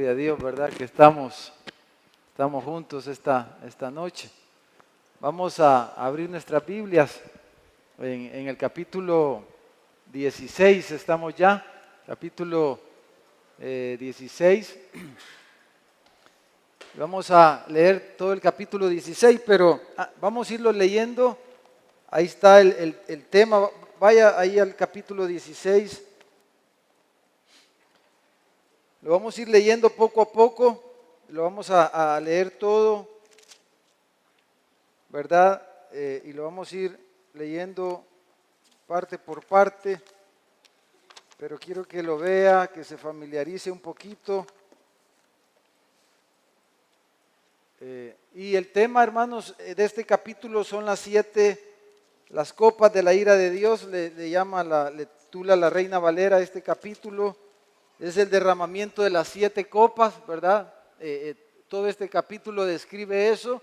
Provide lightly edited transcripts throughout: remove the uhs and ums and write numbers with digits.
Gloria a Dios, ¿verdad? Que estamos juntos esta noche. Vamos a abrir nuestras Biblias en el capítulo 16, estamos ya, capítulo 16. Vamos a leer todo el capítulo 16, pero vamos a irlo leyendo. Ahí está el tema. Vaya ahí al capítulo 16. Lo vamos a ir leyendo poco a poco. Lo vamos a leer todo, ¿verdad? Y lo vamos a ir leyendo parte por parte. Pero quiero que lo vea, que se familiarice un poquito. Y el tema, hermanos, de este capítulo son las copas de la ira de Dios. Le titula la Reina Valera este capítulo. Es el derramamiento de las 7 copas, ¿verdad? Todo este capítulo describe eso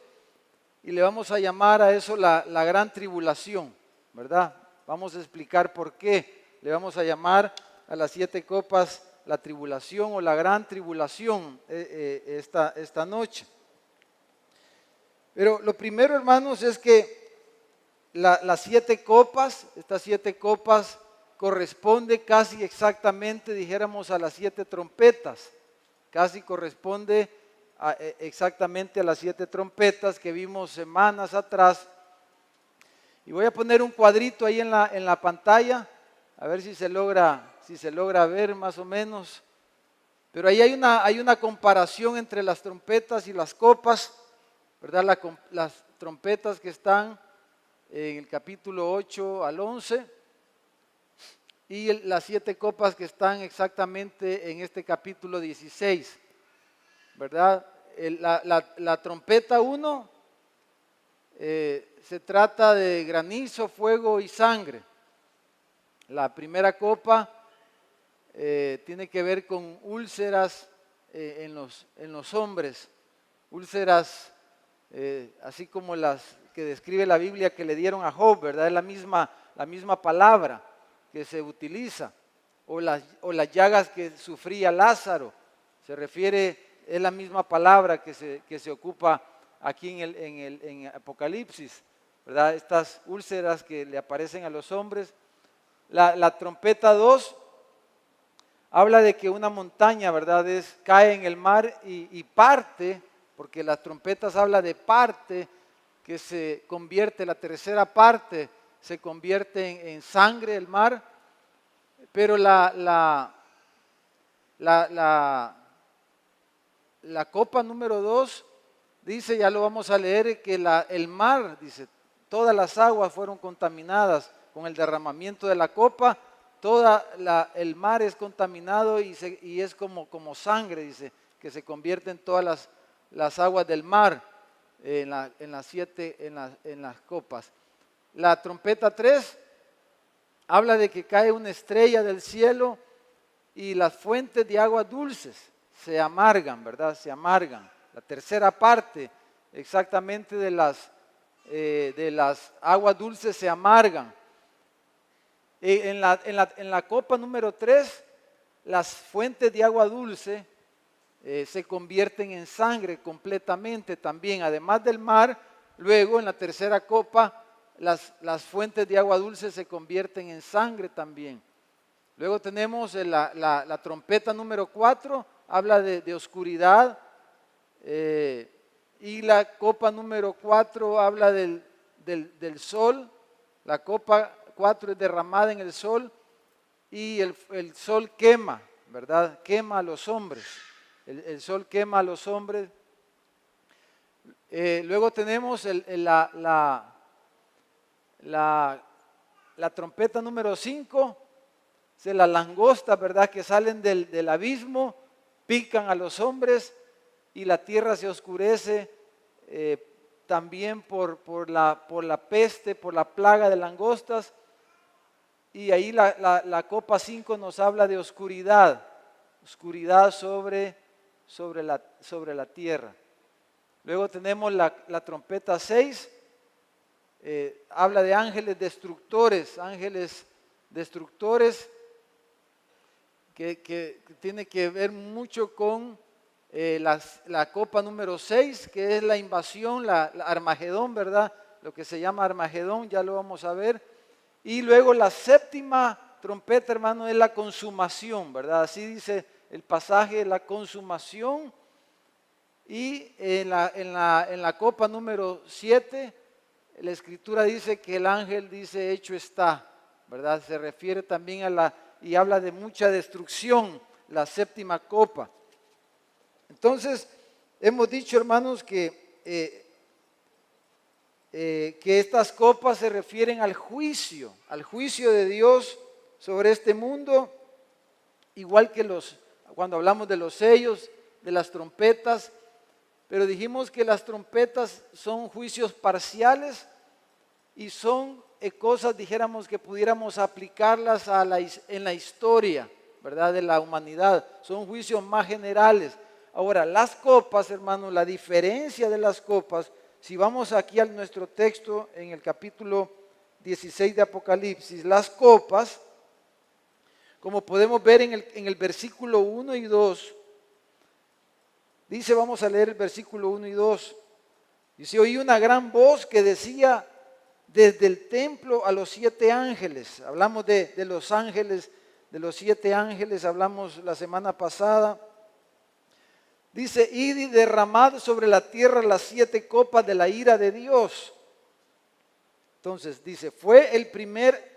y le vamos a llamar a eso la gran tribulación, ¿verdad? Vamos a explicar por qué le vamos a llamar a las 7 copas la tribulación o la gran tribulación esta noche. Pero lo primero, hermanos, es que estas 7 copas corresponde casi exactamente, dijéramos, a las 7 trompetas. Casi corresponde exactamente a las 7 trompetas que vimos semanas atrás. Y voy a poner un cuadrito ahí en la pantalla, a ver si se logra ver más o menos. Pero ahí hay una comparación entre las trompetas y las copas, ¿verdad? Las trompetas que están en el capítulo 8 al 11 y las 7 copas que están exactamente en este capítulo 16, ¿verdad? La trompeta 1 se trata de granizo, fuego y sangre. La primera copa tiene que ver con úlceras en los hombres, úlceras así como las que describe la Biblia que le dieron a Job, ¿verdad? Es la misma palabra que se utiliza, o las llagas que sufría Lázaro, es la misma palabra que se ocupa aquí en Apocalipsis, ¿verdad? Estas úlceras que le aparecen a los hombres. La trompeta 2 habla de que una montaña, ¿verdad? Cae en el mar y parte, porque las trompetas habla de parte, que se convierte, la tercera parte se convierte en sangre el mar, pero la copa número 2 dice, ya lo vamos a leer, que el mar, dice, todas las aguas fueron contaminadas con el derramamiento de la copa, el mar es contaminado y es como sangre, dice, que se convierte en todas las aguas del mar en las copas. La trompeta 3 habla de que cae una estrella del cielo y las fuentes de aguas dulces se amargan, ¿verdad? Se amargan. La tercera parte exactamente de las aguas dulces se amargan. En la copa número 3, las fuentes de agua dulce se convierten en sangre completamente también, además del mar. Luego en la tercera copa las fuentes de agua dulce se convierten en sangre también. Luego tenemos la trompeta número 4, habla de oscuridad, y la copa número 4 habla del sol. La copa 4 es derramada en el sol y el sol quema, ¿verdad? Quema a los hombres. El sol quema a los hombres. Luego tenemos la trompeta número 5, las langostas, ¿verdad? Que salen del abismo, pican a los hombres y la tierra se oscurece también por la peste, por la plaga de langostas. Y ahí la copa 5 nos habla de oscuridad sobre la tierra. Luego tenemos la trompeta 6, habla de ángeles destructores que tiene que ver mucho con la copa número 6, que es la invasión, la Armagedón, ¿verdad? Lo que se llama Armagedón, ya lo vamos a ver. Y luego la séptima trompeta, hermano, es la consumación, ¿verdad? Así dice el pasaje, la consumación. Y en la copa número 7, la escritura dice que el ángel dice, hecho está, ¿verdad? Se refiere también y habla de mucha destrucción, la séptima copa. Entonces, hemos dicho, hermanos, que estas copas se refieren al juicio de Dios sobre este mundo, igual que cuando hablamos de los sellos, de las trompetas, pero dijimos que las trompetas son juicios parciales y son cosas, dijéramos, que pudiéramos aplicarlas en la historia, ¿verdad?, de la humanidad. Son juicios más generales. Ahora, las copas, hermanos, la diferencia de las copas, si vamos aquí a nuestro texto en el capítulo 16 de Apocalipsis, las copas, como podemos ver en el versículo 1 y 2, dice, vamos a leer el versículo 1 y 2, dice, oí una gran voz que decía desde el templo a los 7 ángeles, hablamos de los ángeles, de los 7 ángeles, hablamos la semana pasada, dice, id y derramad sobre la tierra las 7 copas de la ira de Dios. Entonces dice, fue el primer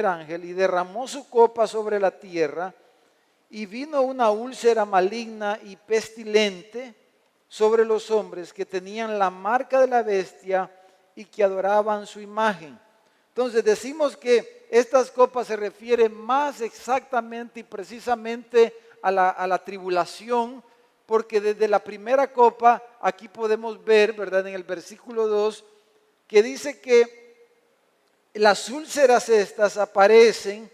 ángel y derramó su copa sobre la tierra y vino una úlcera maligna y pestilente sobre los hombres que tenían la marca de la bestia y que adoraban su imagen. Entonces decimos que estas copas se refieren más exactamente y precisamente a la tribulación, porque desde la primera copa, aquí podemos ver, ¿verdad?, en el versículo 2, que dice que las úlceras estas aparecen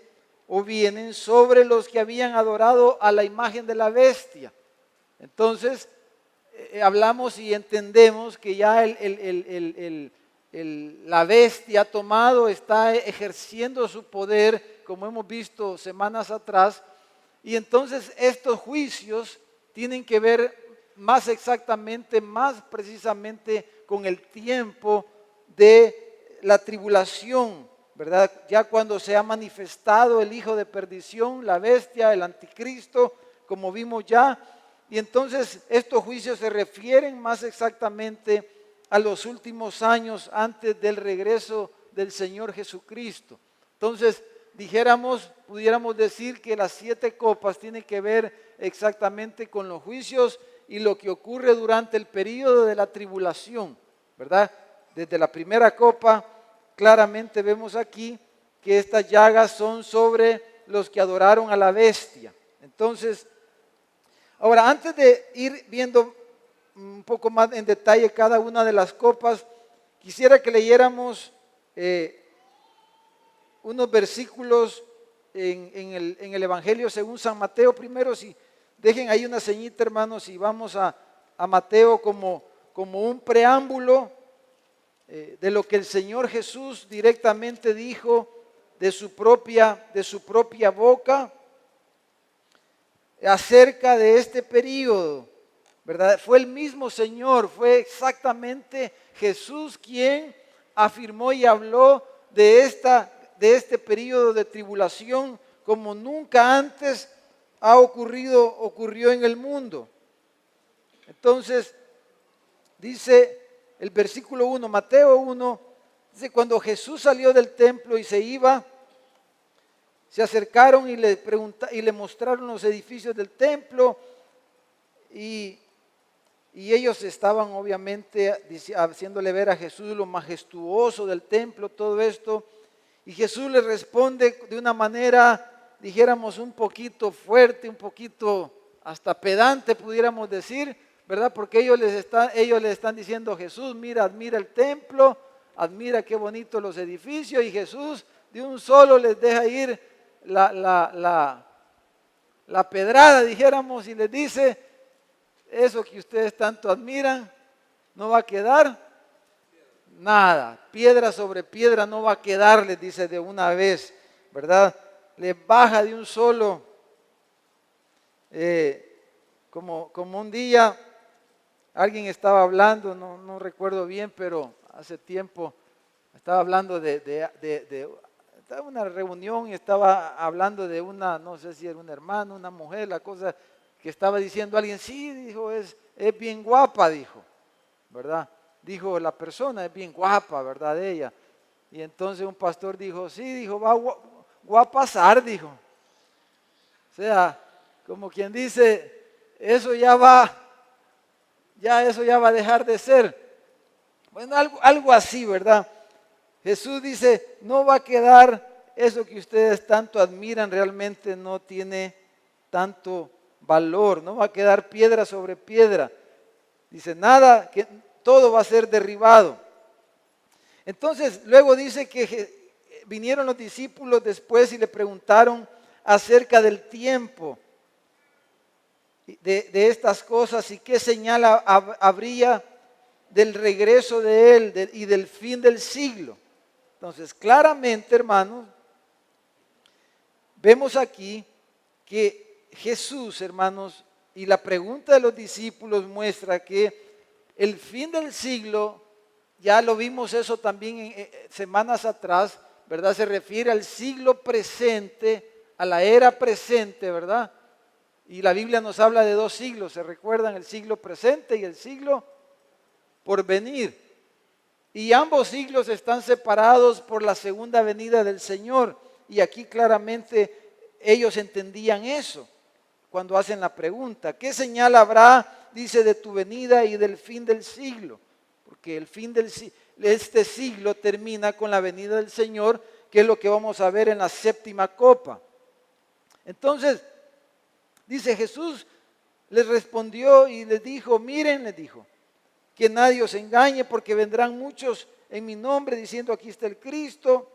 o vienen sobre los que habían adorado a la imagen de la bestia. Entonces, hablamos y entendemos que ya la bestia ha tomado, está ejerciendo su poder, como hemos visto semanas atrás, y entonces estos juicios tienen que ver más exactamente, más precisamente con el tiempo de la tribulación, ¿verdad? Ya cuando se ha manifestado el hijo de perdición, la bestia, el anticristo, como vimos ya, y entonces estos juicios se refieren más exactamente a los últimos años antes del regreso del Señor Jesucristo. Entonces, pudiéramos decir que las 7 copas tienen que ver exactamente con los juicios y lo que ocurre durante el período de la tribulación, ¿verdad? Desde la primera copa, claramente vemos aquí que estas llagas son sobre los que adoraron a la bestia. Entonces, ahora, antes de ir viendo un poco más en detalle cada una de las copas, quisiera que leyéramos unos versículos en el Evangelio según San Mateo. Primero, si dejen ahí una ceñita, hermanos, y vamos a Mateo como un preámbulo de lo que el Señor Jesús directamente dijo de su propia boca acerca de este período, ¿verdad? Fue el mismo Señor, fue exactamente Jesús quien afirmó y habló de este período de tribulación como nunca antes ocurrió en el mundo. Entonces, dice el versículo 1, Mateo 1, dice, cuando Jesús salió del templo y se iba, se acercaron y le mostraron los edificios del templo y ellos estaban obviamente haciéndole ver a Jesús lo majestuoso del templo, todo esto. Y Jesús les responde de una manera, dijéramos, un poquito fuerte, un poquito hasta pedante, pudiéramos decir, ¿verdad? Porque ellos le están diciendo, Jesús, mira, admira el templo, admira qué bonitos los edificios, y Jesús de un solo les deja ir la pedrada, dijéramos, y les dice, eso que ustedes tanto admiran, no va a quedar nada, piedra sobre piedra no va a quedar, les dice de una vez, ¿verdad? Les baja de un solo, como un día alguien estaba hablando, no recuerdo bien, pero hace tiempo estaba hablando estaba en una reunión y estaba hablando de una, no sé si era un hermano, una mujer, la cosa que estaba diciendo alguien, sí, dijo, es bien guapa, dijo, ¿verdad? Dijo la persona, es bien guapa, ¿verdad? Ella. Y entonces un pastor dijo, sí, dijo, va a pasar, dijo. O sea, como quien dice, eso ya eso ya va a dejar de ser. Bueno, algo así, ¿verdad? Jesús dice, no va a quedar eso que ustedes tanto admiran, realmente no tiene tanto valor, no va a quedar piedra sobre piedra. Dice, nada, que todo va a ser derribado. Entonces, luego dice que vinieron los discípulos después y le preguntaron acerca del tiempo de estas cosas y qué señal habría del regreso de Él y del fin del siglo. Entonces, claramente, hermanos, vemos aquí que Jesús, hermanos, y la pregunta de los discípulos muestra que el fin del siglo, ya lo vimos eso también semanas atrás, ¿verdad? Se refiere al siglo presente, a la era presente, ¿verdad? Y la Biblia nos habla de dos siglos, ¿se recuerdan? El siglo presente y el siglo por venir. Y ambos siglos están separados por la segunda venida del Señor. Y aquí claramente ellos entendían eso cuando hacen la pregunta. ¿Qué señal habrá, dice, de tu venida y del fin del siglo? Porque el fin de este siglo termina con la venida del Señor, que es lo que vamos a ver en la séptima copa. Entonces, dice Jesús, les respondió y les dijo, miren, les dijo, que nadie os engañe porque vendrán muchos en mi nombre diciendo aquí está el Cristo.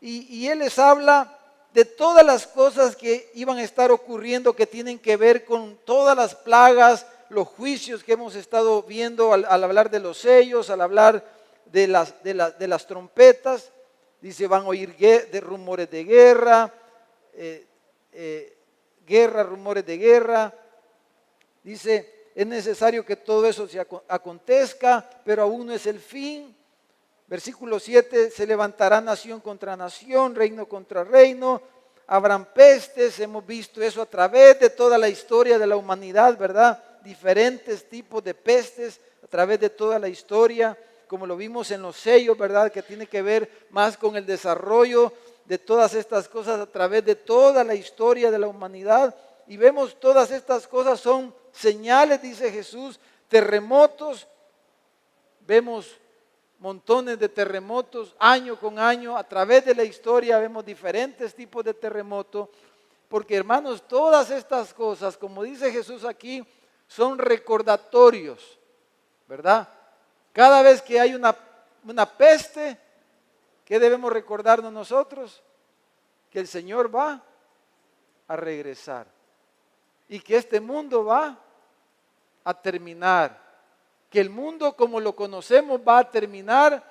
Y Él les habla de todas las cosas que iban a estar ocurriendo que tienen que ver con todas las plagas, los juicios que hemos estado viendo al hablar de los sellos, al hablar de las trompetas. Dice, van a oír de rumores de guerra, rumores de guerra. Dice, es necesario que todo eso se acontezca, pero aún no es el fin. Versículo 7, se levantará nación contra nación, reino contra reino, habrán pestes, hemos visto eso a través de toda la historia de la humanidad, ¿verdad? Diferentes tipos de pestes a través de toda la historia, como lo vimos en los sellos, ¿verdad? Que tiene que ver más con el desarrollo de todas estas cosas a través de toda la historia de la humanidad. Y vemos todas estas cosas son señales, dice Jesús, terremotos, vemos montones de terremotos año con año, a través de la historia vemos diferentes tipos de terremotos, porque hermanos, todas estas cosas, como dice Jesús aquí, son recordatorios, ¿verdad? Cada vez que hay una peste, ¿qué debemos recordarnos nosotros? Que el Señor va a regresar y que este mundo va a terminar, que el mundo como lo conocemos va a terminar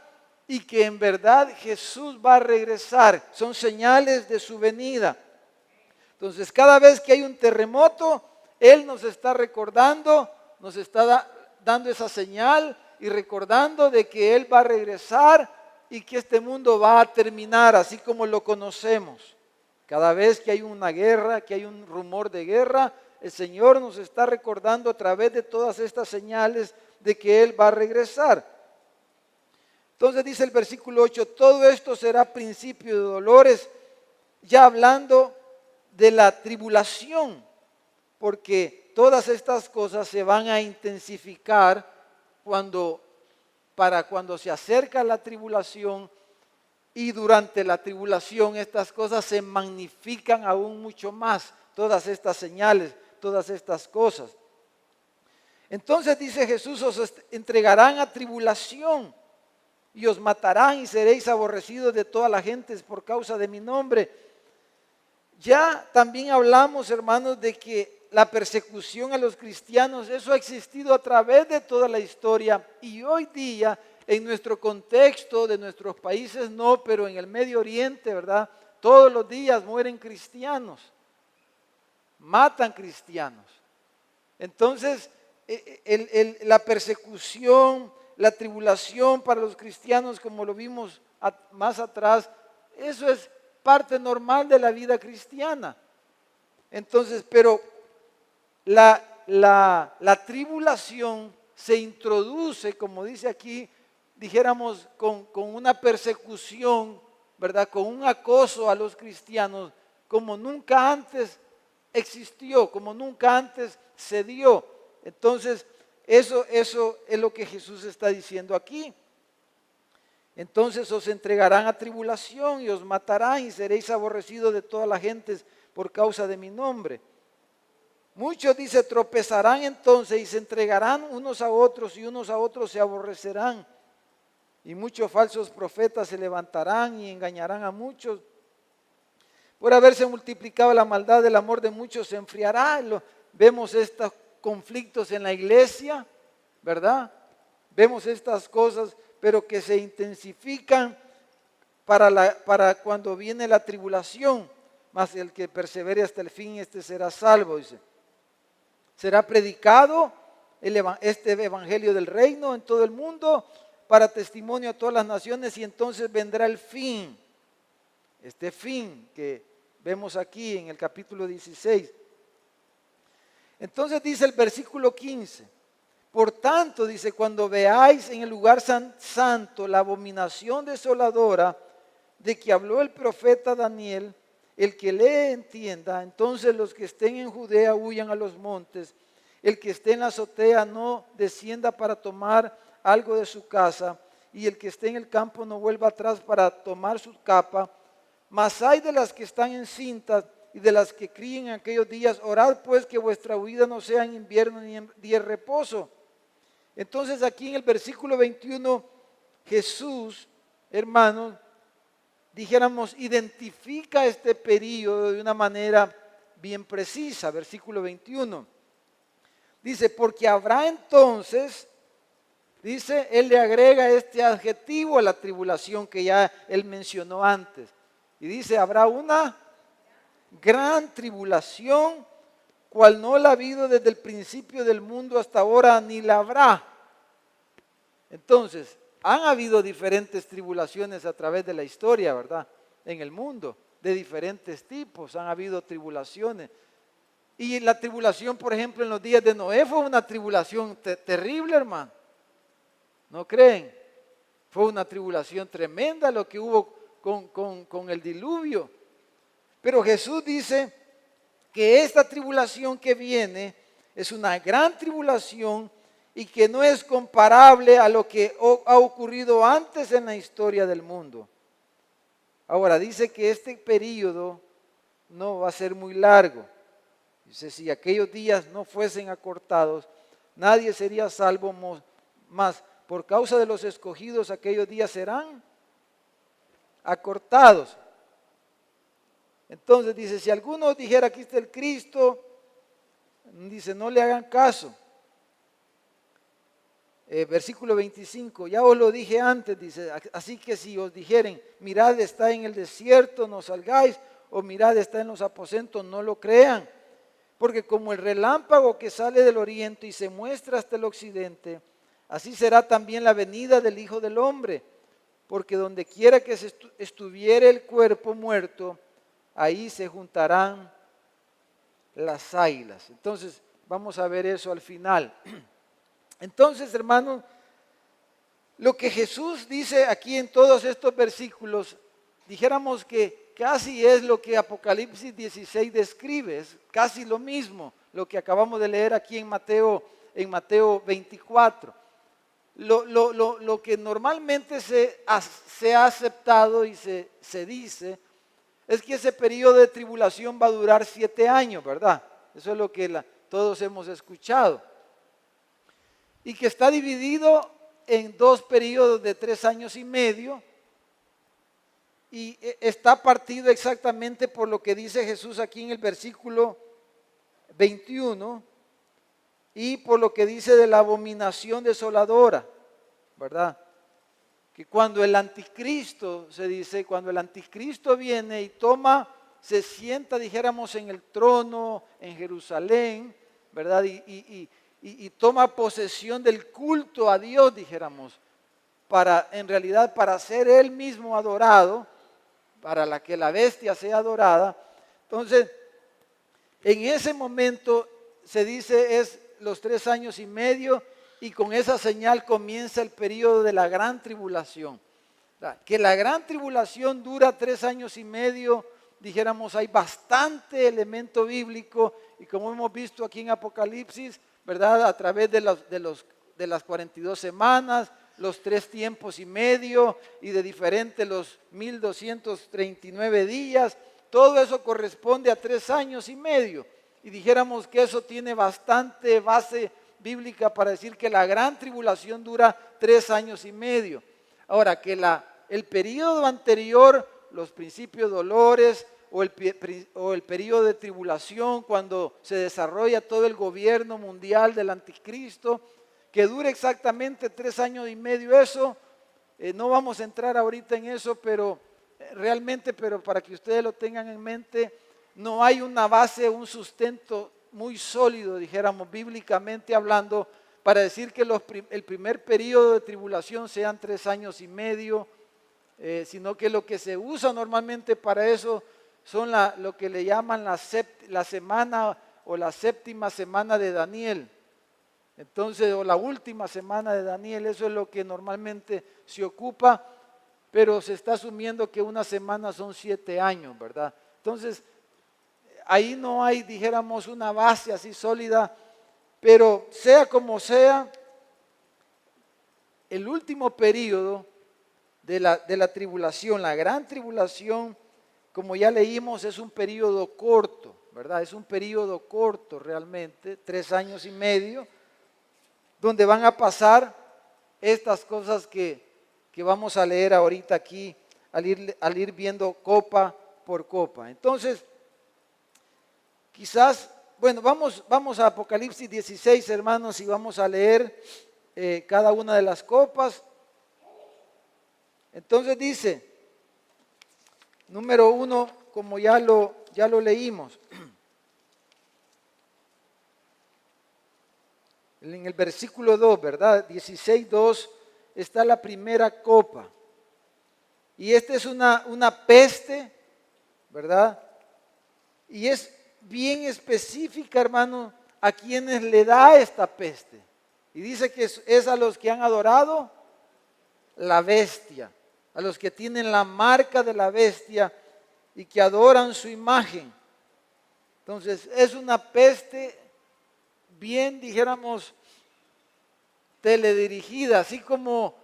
y que en verdad Jesús va a regresar. Son señales de su venida. Entonces, cada vez que hay un terremoto, Él nos está recordando, nos está dando esa señal y recordando de que Él va a regresar y que este mundo va a terminar así como lo conocemos. Cada vez que hay una guerra, que hay un rumor de guerra, el Señor nos está recordando a través de todas estas señales de que Él va a regresar. Entonces dice el versículo 8, todo esto será principio de dolores, ya hablando de la tribulación, porque todas estas cosas se van a intensificar cuando se acerca la tribulación, y durante la tribulación estas cosas se magnifican aún mucho más, todas estas señales, todas estas cosas. Entonces dice Jesús, os entregarán a tribulación y os matarán y seréis aborrecidos de toda la gente por causa de mi nombre. Ya también hablamos, hermanos, de que la persecución a los cristianos, eso ha existido a través de toda la historia y hoy día en nuestro contexto de nuestros países no, pero en el Medio Oriente, ¿verdad? Todos los días mueren cristianos, matan cristianos. Entonces, la persecución, la tribulación para los cristianos, como lo vimos más atrás, eso es parte normal de la vida cristiana. Entonces, pero la tribulación se introduce, como dice aquí, dijéramos, con una persecución, ¿verdad? Con un acoso a los cristianos, como nunca antes existió, como nunca antes se dio. Entonces, eso es lo que Jesús está diciendo aquí. Entonces os entregarán a tribulación y os matarán y seréis aborrecidos de todas las gentes por causa de mi nombre. Muchos, dice, tropezarán entonces y se entregarán unos a otros y unos a otros se aborrecerán. Y muchos falsos profetas se levantarán y engañarán a muchos. Por haberse multiplicado la maldad, el amor de muchos se enfriará. Vemos estos conflictos en la iglesia, ¿verdad? Vemos estas cosas, pero que se intensifican para cuando viene la tribulación. Mas el que persevere hasta el fin, este será salvo, dice. Será predicado este evangelio del reino en todo el mundo para testimonio a todas las naciones y entonces vendrá el fin. Este fin que vemos aquí en el capítulo 16. Entonces dice el versículo 15. Por tanto, dice, cuando veáis en el lugar santo la abominación desoladora de que habló el profeta Daniel, el que lee entienda, entonces los que estén en Judea huyan a los montes, el que esté en la azotea no descienda para tomar algo de su casa, y el que esté en el campo no vuelva atrás para tomar su capa. Mas hay de las que están encintas y de las que críen en aquellos días, orad pues que vuestra huida no sea en invierno ni en día de reposo. Entonces aquí en el versículo 21, Jesús, hermanos, dijéramos, identifica este período de una manera bien precisa. Versículo 21. Dice, porque habrá entonces, dice, él le agrega este adjetivo a la tribulación que ya él mencionó antes. Y dice, habrá una gran tribulación, cual no la ha habido desde el principio del mundo hasta ahora, ni la habrá. Entonces, han habido diferentes tribulaciones a través de la historia, ¿verdad? En el mundo, de diferentes tipos, han habido tribulaciones. Y la tribulación, por ejemplo, en los días de Noé fue una tribulación terrible, hermano. ¿No creen? Fue una tribulación tremenda lo que hubo con el diluvio. Pero Jesús dice que esta tribulación que viene es una gran tribulación y que no es comparable a lo que ha ocurrido antes en la historia del mundo. Ahora, dice que este periodo no va a ser muy largo. Dice, si aquellos días no fuesen acortados, nadie sería salvo, más por causa de los escogidos aquellos días serán acortados. Entonces dice, si alguno dijera aquí está el Cristo, dice, no le hagan caso. Versículo 25, ya os lo dije antes, dice, así que si os dijeren, mirad está en el desierto, no salgáis, o mirad está en los aposentos, no lo crean, porque como el relámpago que sale del oriente y se muestra hasta el occidente, así será también la venida del Hijo del Hombre, porque donde quiera que estuviere el cuerpo muerto, ahí se juntarán las águilas. Entonces, vamos a ver eso al final. Entonces, hermanos, lo que Jesús dice aquí en todos estos versículos, dijéramos que casi es lo que Apocalipsis 16 describe, es casi lo mismo, lo que acabamos de leer aquí en Mateo 24. Lo que normalmente se ha aceptado y se dice es que ese periodo de tribulación va a durar 7 años, ¿verdad? Eso es lo que todos hemos escuchado. Y que está dividido en 2 periodos de 3 años y medio. Y está partido exactamente por lo que dice Jesús aquí en el versículo 21 y por lo que dice de la abominación desoladora, ¿verdad? Que cuando el anticristo, se dice, cuando el anticristo viene y se sienta, dijéramos, en el trono en Jerusalén, ¿verdad? Y toma posesión del culto a Dios, dijéramos, para, en realidad, para ser Él mismo adorado, para la que la bestia sea adorada. Entonces, en ese momento se dice es los 3 años y medio, y con esa señal comienza el periodo de la gran tribulación. Que la gran tribulación dura 3 años y medio, dijéramos, hay bastante elemento bíblico, y como hemos visto aquí en Apocalipsis, ¿verdad? A través de las 42 semanas, los 3 tiempos y medio, y de diferentes los 1239 días, todo eso corresponde a 3 años y medio. Y dijéramos que eso tiene bastante base bíblica para decir que la gran tribulación dura 3 años y medio. Ahora, que el periodo anterior, los principios dolores o el periodo de tribulación, cuando se desarrolla todo el gobierno mundial del anticristo, que dure exactamente 3 años y medio, eso, no vamos a entrar ahorita en eso, pero realmente, pero para que ustedes lo tengan en mente, no hay una base, un sustento muy sólido, dijéramos, bíblicamente hablando, para decir que el primer periodo de tribulación sean 3 años y medio, sino que lo que se usa normalmente para eso son lo que le llaman la semana o la séptima semana de Daniel. Entonces, o la última semana de Daniel, eso es lo que normalmente se ocupa, pero se está asumiendo que una semana son 7 años, ¿verdad? Entonces, ahí no hay, dijéramos, una base así sólida, pero sea como sea, el último periodo de la tribulación, la gran tribulación, como ya leímos, es un periodo corto, ¿verdad? Es un periodo corto realmente, 3 años y medio, donde van a pasar estas cosas que vamos a leer ahorita aquí, al ir viendo copa por copa. Entonces, quizás, bueno, vamos a Apocalipsis 16, hermanos, y vamos a leer cada una de las copas. Entonces dice, número 1, como ya lo leímos, en el versículo 2, ¿verdad? 16:2 está la primera copa. Y esta es una peste, ¿verdad? Y es bien específica, hermano, a quienes le da esta peste. Y dice que es a los que han adorado la bestia, a los que tienen la marca de la bestia y que adoran su imagen. Entonces, es una peste bien, dijéramos, teledirigida, así como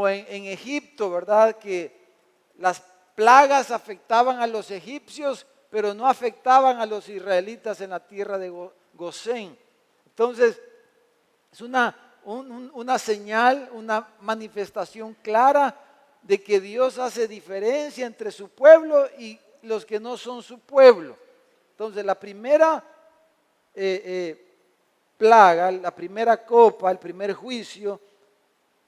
en Egipto, ¿verdad? Que las plagas afectaban a los egipcios, pero no afectaban a los israelitas en la tierra de Gosén. Entonces, es una señal, una manifestación clara de que Dios hace diferencia entre su pueblo y los que no son su pueblo. Entonces, la primera plaga, la primera copa, el primer juicio,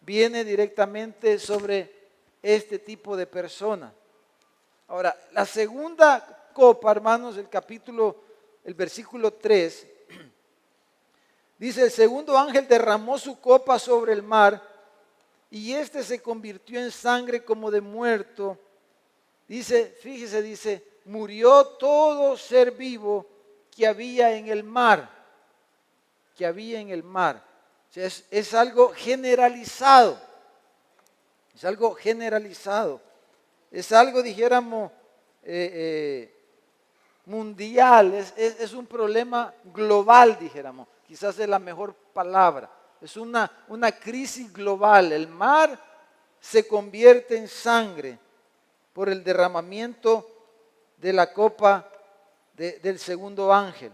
viene directamente sobre este tipo de persona. Ahora, la segunda copa, hermanos, el versículo 3, dice, el segundo ángel derramó su copa sobre el mar y éste se convirtió en sangre como de muerto. Dice, fíjese, dice, murió todo ser vivo que había en el mar, que había en el mar. O sea, es algo generalizado, es algo generalizado, es algo, dijéramos, mundial, es un problema global, dijéramos, quizás es la mejor palabra, es una crisis global. El mar se convierte en sangre por el derramamiento de la copa del segundo ángel.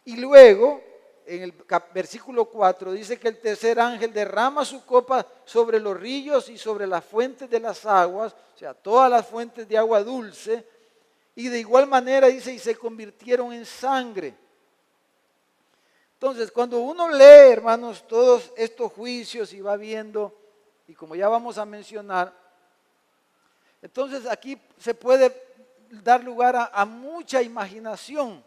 Y luego, en el versículo 4, dice que el tercer ángel derrama su copa sobre los ríos y sobre las fuentes de las aguas, o sea, todas las fuentes de agua dulce, y de igual manera dice, y se convirtieron en sangre. Entonces, cuando uno lee, hermanos, todos estos juicios y va viendo, y como ya vamos a mencionar, entonces aquí se puede dar lugar a mucha imaginación.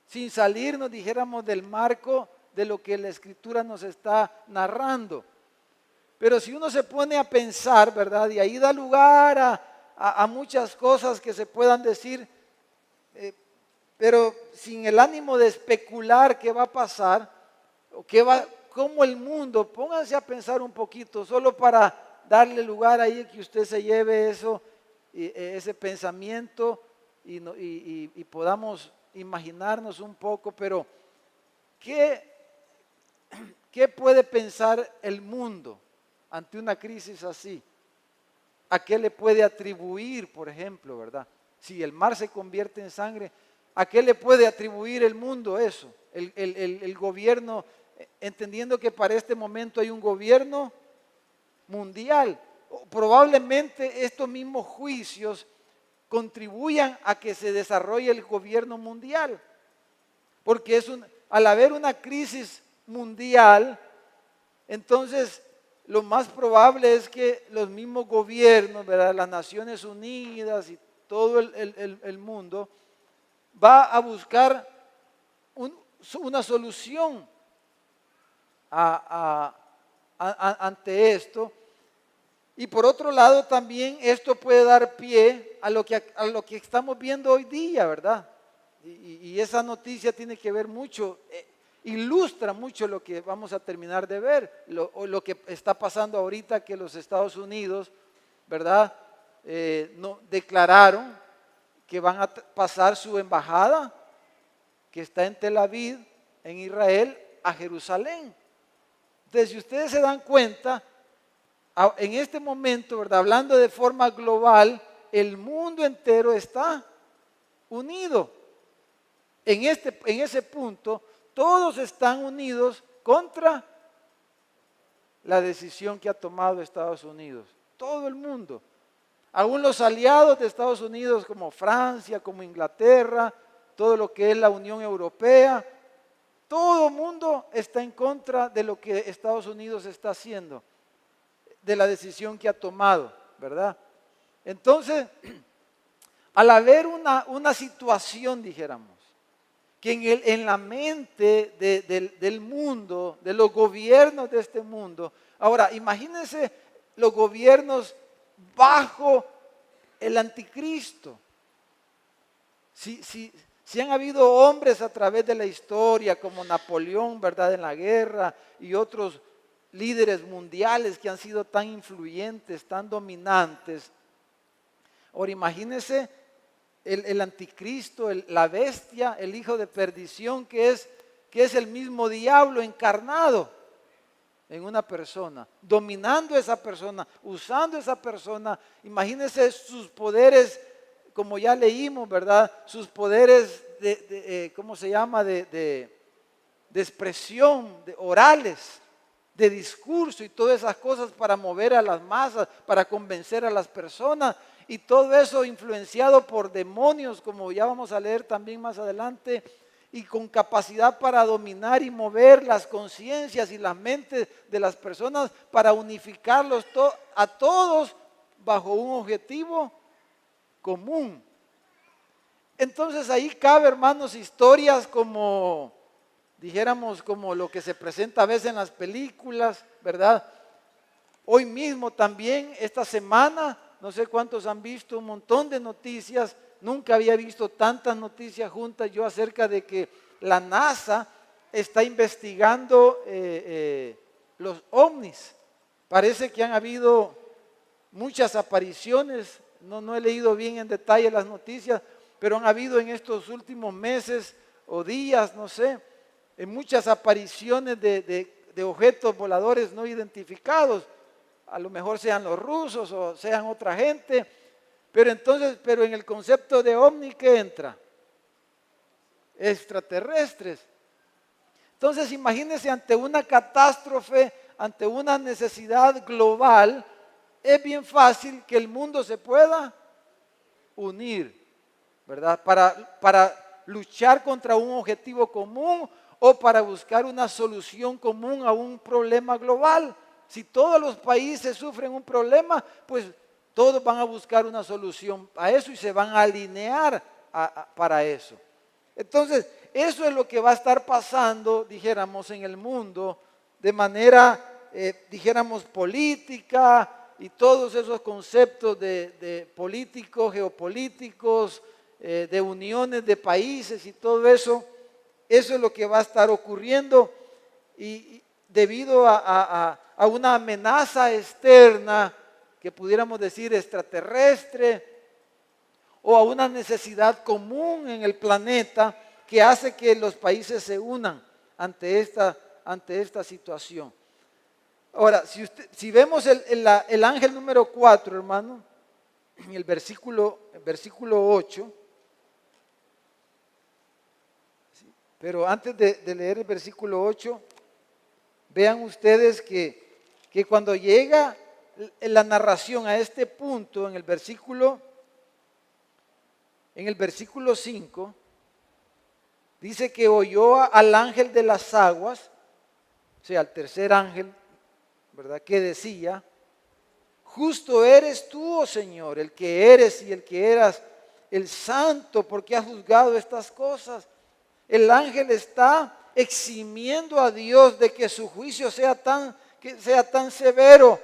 sin salirnos, dijéramos, del marco de lo que la Escritura nos está narrando. Pero si uno se pone a pensar, ¿verdad? Y ahí da lugar a muchas cosas que se puedan decir, pero sin el ánimo de especular qué va a pasar, o cómo el mundo, pónganse a pensar un poquito, solo para darle lugar ahí que usted se lleve eso, ese pensamiento y podamos imaginarnos un poco, pero ¿qué puede pensar el mundo ante una crisis así? ¿A qué le puede atribuir, por ejemplo, verdad? Si el mar se convierte en sangre, ¿a qué le puede atribuir el mundo eso? El gobierno, entendiendo que para este momento hay un gobierno mundial. Probablemente estos mismos juicios contribuyan a que se desarrolle el gobierno mundial. Porque al haber una crisis mundial, entonces lo más probable es que los mismos gobiernos, ¿verdad? Las Naciones Unidas y todo el mundo va a buscar una solución ante esto. Y por otro lado también esto puede dar pie a lo que estamos viendo hoy día, ¿verdad? Y esa noticia tiene que ver mucho, ilustra mucho lo que vamos a terminar de ver, lo que está pasando ahorita, que los Estados Unidos, ¿verdad? No, declararon que van a pasar su embajada, que está en Tel Aviv, en Israel, a Jerusalén. Entonces, si ustedes se dan cuenta, en este momento, ¿verdad? Hablando de forma global, el mundo entero está unido. En ese punto, todos están unidos contra la decisión que ha tomado Estados Unidos. Todo el mundo. Aún los aliados de Estados Unidos como Francia, como Inglaterra, todo lo que es la Unión Europea, todo el mundo está en contra de lo que Estados Unidos está haciendo, de la decisión que ha tomado, ¿verdad? Entonces, al haber una situación, dijéramos, que en la mente del mundo, de los gobiernos de este mundo, ahora imagínense los gobiernos bajo el anticristo. Si han habido hombres a través de la historia como Napoleón, ¿verdad? En la guerra y otros líderes mundiales que han sido tan influyentes, tan dominantes. Ahora imagínense el anticristo, la bestia, el hijo de perdición que es el mismo diablo encarnado en una persona, dominando a esa persona, usando a esa persona. Imagínense sus poderes, como ya leímos, ¿verdad? Sus poderes ¿cómo se llama? De expresión, orales, de discurso y todas esas cosas para mover a las masas, para convencer a las personas. Y todo eso influenciado por demonios, como ya vamos a leer también más adelante, y con capacidad para dominar y mover las conciencias y las mentes de las personas para unificarlos a todos bajo un objetivo común. Entonces ahí cabe, hermanos, historias como, dijéramos, como lo que se presenta a veces en las películas, ¿verdad? Hoy mismo también, esta semana, no sé cuántos han visto un montón de noticias. Nunca había visto tantas noticias juntas yo acerca de que la NASA está investigando los ovnis. Parece que han habido muchas apariciones, no he leído bien en detalle las noticias, pero han habido en estos últimos meses o días, no sé, muchas apariciones de objetos voladores no identificados. A lo mejor sean los rusos o sean otra gente, pero en el concepto de ovni, ¿qué entra? Extraterrestres. Entonces imagínense, ante una catástrofe, ante una necesidad global, es bien fácil que el mundo se pueda unir, ¿verdad? Para luchar contra un objetivo común o para buscar una solución común a un problema global. Si todos los países sufren un problema, pues todos van a buscar una solución a eso y se van a alinear para eso. Entonces, eso es lo que va a estar pasando, dijéramos, en el mundo, de manera, dijéramos, política y todos esos conceptos de políticos, geopolíticos, de uniones de países y todo eso. Eso es lo que va a estar ocurriendo y debido a una amenaza externa, que pudiéramos decir extraterrestre, o a una necesidad común en el planeta que hace que los países se unan ante esta situación. Ahora, si vemos el ángel número 4, hermano, en el versículo 8, pero antes de leer el versículo 8, vean ustedes que cuando llega la narración a este punto, en el versículo 5, dice que oyó al ángel de las aguas, o sea, al tercer ángel, ¿verdad? Que decía: justo eres tú, oh Señor, el que eres y el que eras, el santo, porque has juzgado estas cosas. El ángel está eximiendo a Dios de que su juicio sea tan severo,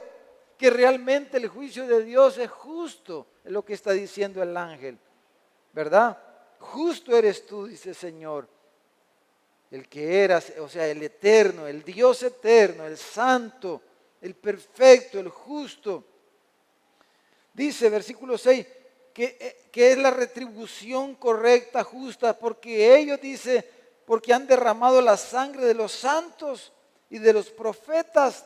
que realmente el juicio de Dios es justo, es lo que está diciendo el ángel, ¿verdad? Justo eres tú, dice el Señor, el que eras, o sea, el eterno, el Dios eterno, el santo, el perfecto, el justo. Dice versículo 6, que es la retribución correcta, justa, porque ellos, dice, porque han derramado la sangre de los santos y de los profetas.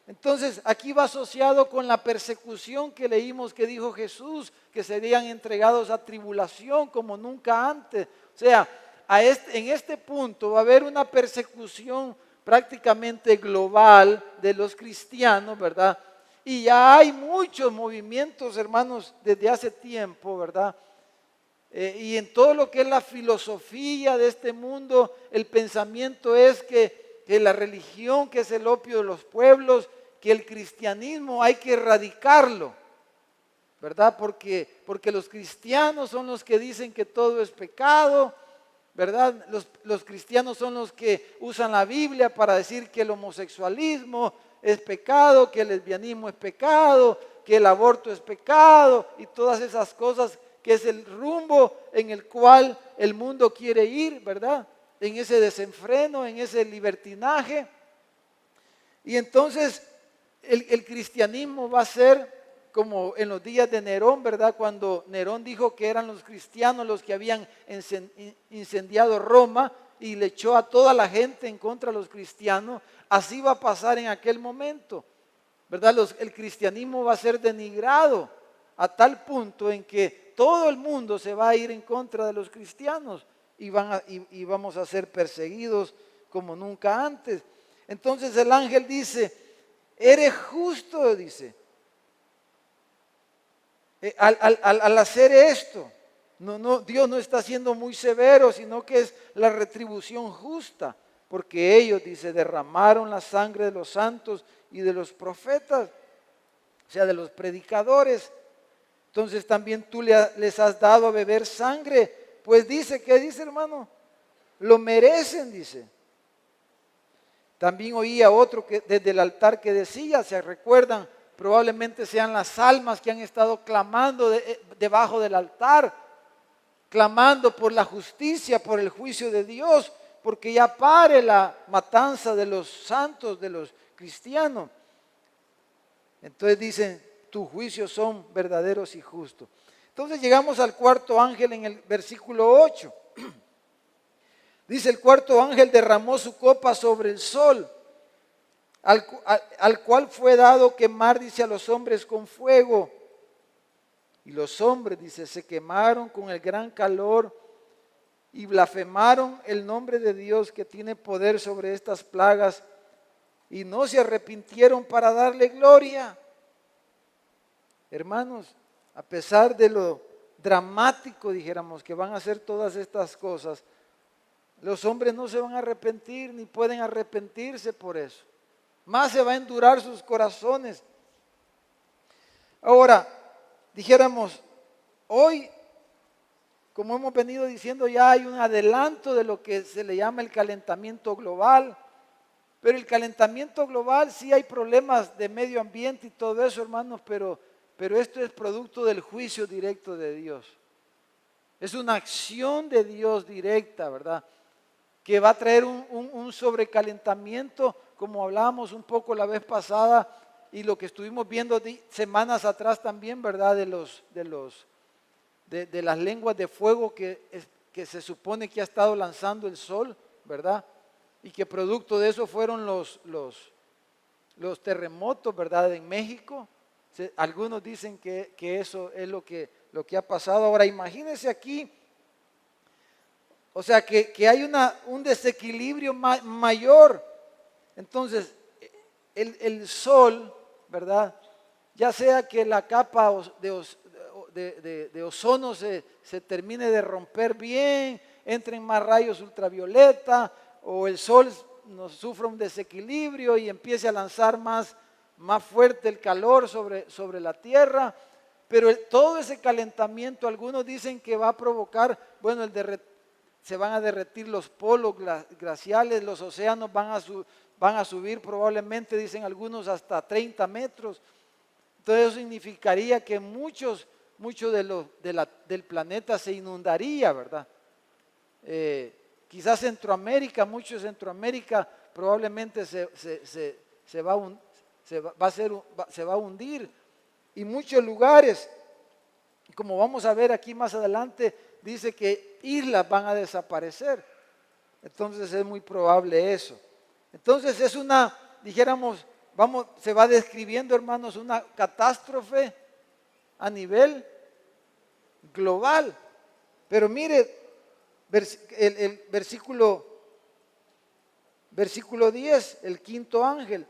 Entonces aquí va asociado con la persecución que leímos que dijo Jesús, que serían entregados a tribulación como nunca antes. O sea, en este punto va a haber una persecución prácticamente global de los cristianos, ¿verdad? Y ya hay muchos movimientos, hermanos, desde hace tiempo, ¿verdad? Y en todo lo que es la filosofía de este mundo, el pensamiento es que la religión, que es el opio de los pueblos, que el cristianismo hay que erradicarlo, ¿verdad? Porque los cristianos son los que dicen que todo es pecado, ¿verdad? Los cristianos son los que usan la Biblia para decir que el homosexualismo es pecado, que el lesbianismo es pecado, que el aborto es pecado y todas esas cosas, que es el rumbo en el cual el mundo quiere ir, ¿verdad? En ese desenfreno, en ese libertinaje. Y entonces el cristianismo va a ser como en los días de Nerón, ¿verdad? Cuando Nerón dijo que eran los cristianos los que habían incendiado Roma y le echó a toda la gente en contra de los cristianos. Así va a pasar en aquel momento, ¿verdad? El cristianismo va a ser denigrado a tal punto en que todo el mundo se va a ir en contra de los cristianos y vamos a ser perseguidos como nunca antes. Entonces el ángel dice: eres justo, dice, al hacer esto. Dios no está siendo muy severo, sino que es la retribución justa, porque ellos, dice, derramaron la sangre de los santos y de los profetas, o sea, de los predicadores. Entonces también tú les has dado a beber sangre, pues dice, ¿qué dice, hermano? Lo merecen, dice. También oía otro que desde el altar que decía, ¿se recuerdan? Probablemente sean las almas que han estado clamando debajo del altar, clamando por la justicia, por el juicio de Dios, porque ya pare la matanza de los santos, de los cristianos. Entonces dicen: tus juicios son verdaderos y justos. Entonces llegamos al cuarto ángel en el versículo 8. Dice: el cuarto ángel derramó su copa sobre el sol, al cual fue dado quemar, dice, a los hombres con fuego. Y los hombres, dice, se quemaron con el gran calor y blasfemaron el nombre de Dios, que tiene poder sobre estas plagas, y no se arrepintieron para darle gloria. Hermanos, a pesar de lo dramático, dijéramos, que van a ser todas estas cosas, los hombres no se van a arrepentir ni pueden arrepentirse por eso. Más se va a endurar sus corazones. Ahora, dijéramos, hoy como hemos venido diciendo, ya hay un adelanto de lo que se le llama el calentamiento global. Pero el calentamiento global sí hay problemas de medio ambiente y todo eso, hermanos, pero esto es producto del juicio directo de Dios. Es una acción de Dios directa, ¿verdad? Que va a traer un sobrecalentamiento, como hablábamos un poco la vez pasada y lo que estuvimos viendo semanas atrás también, ¿verdad? De las lenguas de fuego que se supone que ha estado lanzando el sol, ¿verdad? Y que producto de eso fueron los terremotos, ¿verdad? En México. Algunos dicen que eso es lo que ha pasado. Ahora imagínense aquí, o sea, que hay un desequilibrio mayor. Entonces, el sol, ¿verdad? Ya sea que la capa de ozono se termine de romper bien, entren más rayos ultravioleta, o el sol nos sufra un desequilibrio y empiece a lanzar más fuerte el calor sobre la tierra. Pero todo ese calentamiento, algunos dicen que va a provocar, bueno, se van a derretir los polos glaciales, los océanos van a subir probablemente, dicen algunos, hasta 30 metros. Entonces eso significaría que mucho del planeta se inundaría, ¿verdad? Quizás Centroamérica, mucho de Centroamérica probablemente se va a hundir. Y muchos lugares, como vamos a ver aquí más adelante, dice que islas van a desaparecer. Entonces es muy probable eso. Entonces es dijéramos, se va describiendo, hermanos, una catástrofe a nivel global. Pero mire, el versículo 10, el quinto ángel,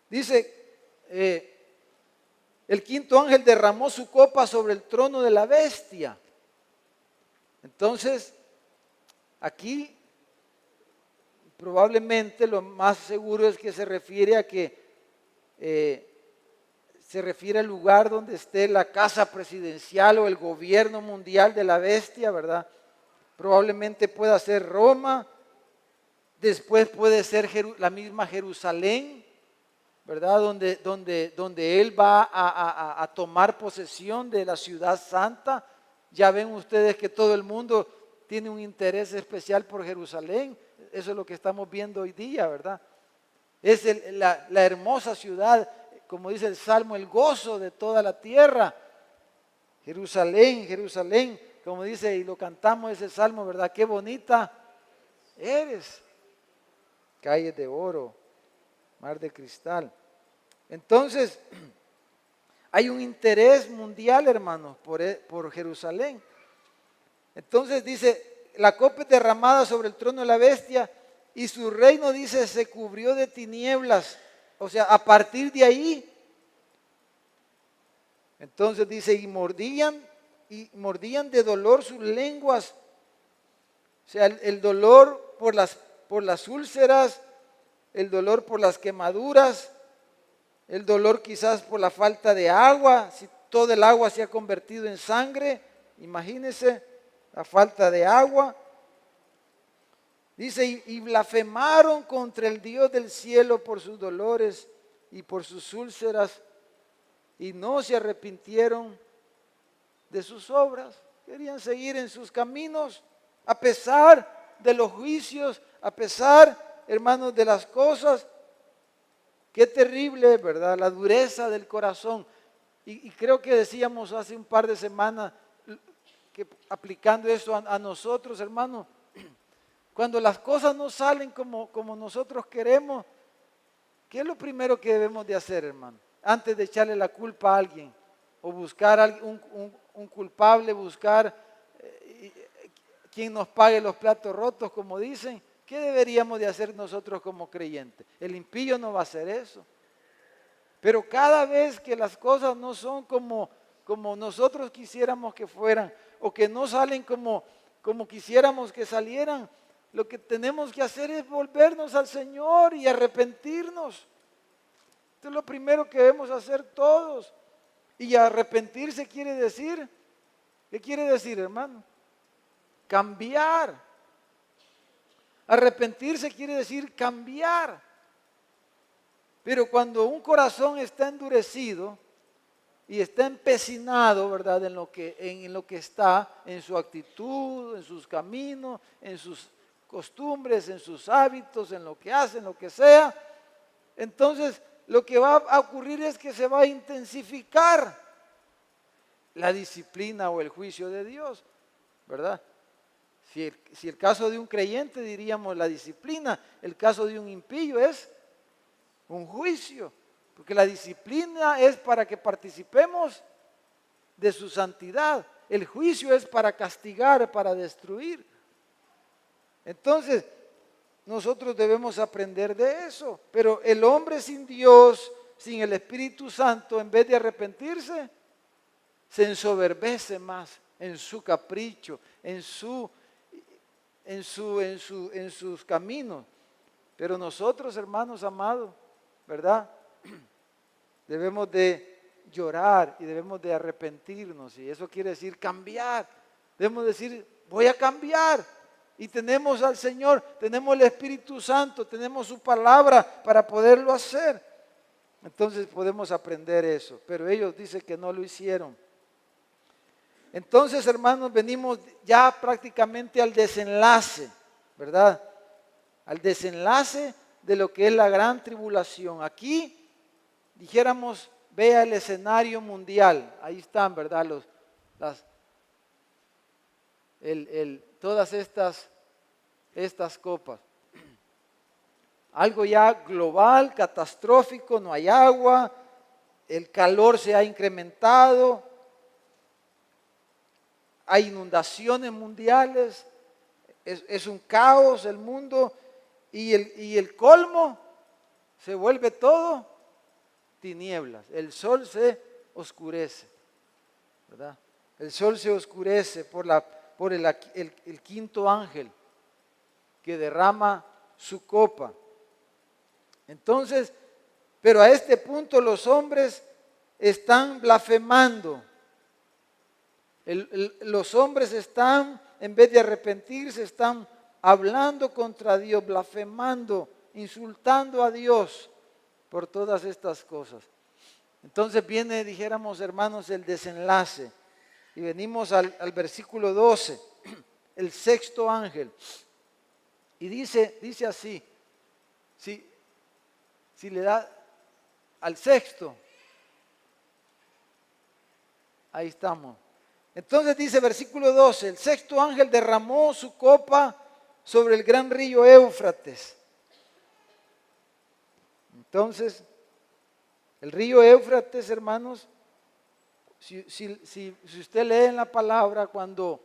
dice, el quinto ángel derramó su copa sobre el trono de la bestia. Entonces, aquí probablemente lo más seguro es que se refiere a se refiere al lugar donde esté la casa presidencial o el gobierno mundial de la bestia, ¿verdad? Probablemente pueda ser Roma, después puede ser la misma Jerusalén, ¿verdad? Donde él va a tomar posesión de la ciudad santa. Ya ven ustedes que todo el mundo tiene un interés especial por Jerusalén. Eso es lo que estamos viendo hoy día, ¿verdad? Es la hermosa ciudad, como dice el Salmo, el gozo de toda la tierra. Jerusalén, Jerusalén, como dice y lo cantamos ese Salmo, ¿verdad? Qué bonita eres. Calles de oro, mar de cristal. Entonces, hay un interés mundial, hermanos, por Jerusalén. Entonces dice, la copa es derramada sobre el trono de la bestia y su reino, dice, se cubrió de tinieblas. O sea, a partir de ahí, entonces dice, y mordían de dolor sus lenguas. O sea, el dolor por las úlceras, el dolor por las quemaduras, el dolor quizás por la falta de agua, si todo el agua se ha convertido en sangre, imagínense la falta de agua. Dice, y blasfemaron contra el Dios del cielo por sus dolores y por sus úlceras, y no se arrepintieron de sus obras. Querían seguir en sus caminos, a pesar de los juicios, a pesar, hermanos, de las cosas. Qué terrible, ¿verdad? La dureza del corazón. Y creo que decíamos hace un par de semanas, que aplicando eso a nosotros, hermanos, cuando las cosas no salen como nosotros queremos, ¿qué es lo primero que debemos de hacer, hermano? Antes de echarle la culpa a alguien o buscar un culpable, buscar quien nos pague los platos rotos, como dicen. ¿Qué deberíamos de hacer nosotros como creyentes? El impío no va a hacer eso. Pero cada vez que las cosas no son como nosotros quisiéramos que fueran, o que no salen como quisiéramos que salieran, lo que tenemos que hacer es volvernos al Señor y arrepentirnos. Esto es lo primero que debemos hacer todos. Y arrepentirse quiere decir ¿Qué quiere decir, hermano? Cambiar. Arrepentirse quiere decir cambiar. Pero cuando un corazón está endurecido y está empecinado, ¿verdad? En lo que está, en su actitud, en sus caminos, en sus costumbres, en sus hábitos, en lo que hace, en lo que sea, entonces lo que va a ocurrir es que se va a intensificar la disciplina o el juicio de Dios, ¿verdad? Si el caso de un creyente diríamos la disciplina, el caso de un impío es un juicio, porque la disciplina es para que participemos de su santidad, el juicio es para castigar, para destruir. Entonces, nosotros debemos aprender de eso, pero el hombre sin Dios, sin el Espíritu Santo, en vez de arrepentirse, se ensoberbece más en su capricho, en sus caminos. Pero nosotros, hermanos amados, ¿verdad? Debemos de llorar y debemos de arrepentirnos, y eso quiere decir cambiar. Debemos decir, voy a cambiar. Y tenemos al Señor, tenemos el Espíritu Santo, tenemos su palabra para poderlo hacer. Entonces podemos aprender eso, pero ellos dicen que no lo hicieron. Entonces, hermanos, venimos ya prácticamente al desenlace, ¿verdad? Al desenlace de lo que es la gran tribulación. Aquí, dijéramos, vea el escenario mundial. Ahí están, ¿verdad? Todas estas copas. Algo ya global, catastrófico, no hay agua, el calor se ha incrementado, hay inundaciones mundiales, es un caos el mundo, y el colmo se vuelve todo tinieblas, el sol se oscurece, ¿verdad? El sol se oscurece por el quinto ángel que derrama su copa. Entonces, pero a este punto los hombres están blasfemando. Los hombres están, en vez de arrepentirse, están hablando contra Dios, blasfemando, insultando a Dios por todas estas cosas. Entonces viene, dijéramos, hermanos, el desenlace. Y venimos al versículo 12, el sexto ángel. Y dice así, si le da al sexto, ahí estamos. Entonces dice versículo 12, el sexto ángel derramó su copa sobre el gran río Éufrates. Entonces, el río Éufrates, hermanos, si usted lee en la palabra, cuando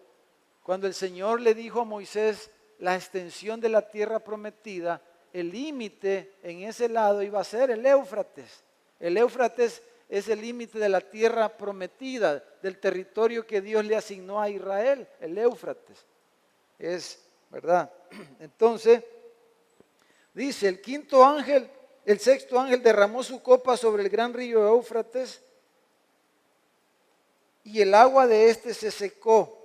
el Señor le dijo a Moisés la extensión de la tierra prometida, el límite en ese lado iba a ser el Éufrates. El Éufrates es el límite de la tierra prometida, del territorio que Dios le asignó a Israel, el Éufrates. Es, ¿verdad? Entonces, dice, el sexto ángel derramó su copa sobre el gran río Éufrates y el agua de éste se secó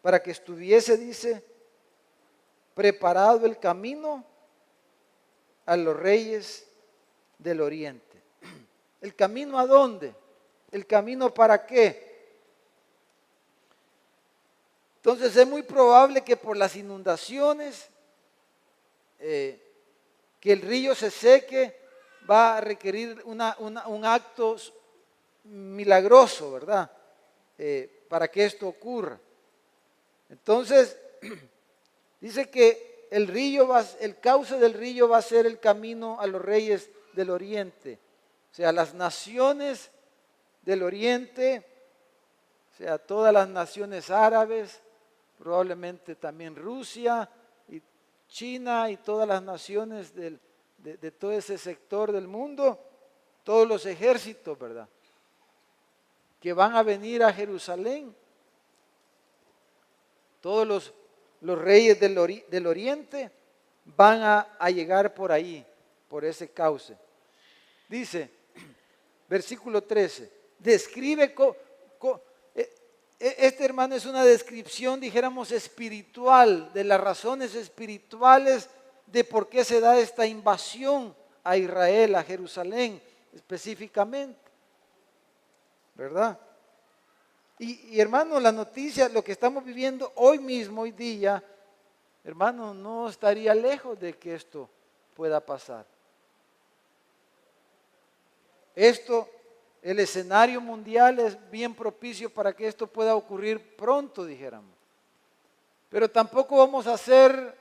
para que estuviese, dice, preparado el camino a los reyes del oriente. ¿El camino a dónde? ¿El camino para qué? Entonces es muy probable que por las inundaciones, que el río se seque, va a requerir un acto milagroso, ¿verdad? Para que esto ocurra. Entonces, dice que el cauce del río va a ser el camino a los reyes del oriente. O sea, las naciones del oriente, o sea, todas las naciones árabes, probablemente también Rusia y China y todas las naciones de todo ese sector del mundo, todos los ejércitos, ¿verdad? Que van a venir a Jerusalén. Todos los reyes del oriente van a llegar por ahí, por ese cauce. Dice, versículo 13, describe Este, hermano, es una descripción, dijéramos, espiritual, de las razones espirituales de por qué se da esta invasión a Israel, a Jerusalén específicamente, ¿verdad? Y hermano, la noticia, lo que estamos viviendo hoy mismo, hoy día, hermano, no estaría lejos de que esto pueda pasar. Esto, el escenario mundial es bien propicio para que esto pueda ocurrir pronto, dijéramos. Pero tampoco vamos a hacer,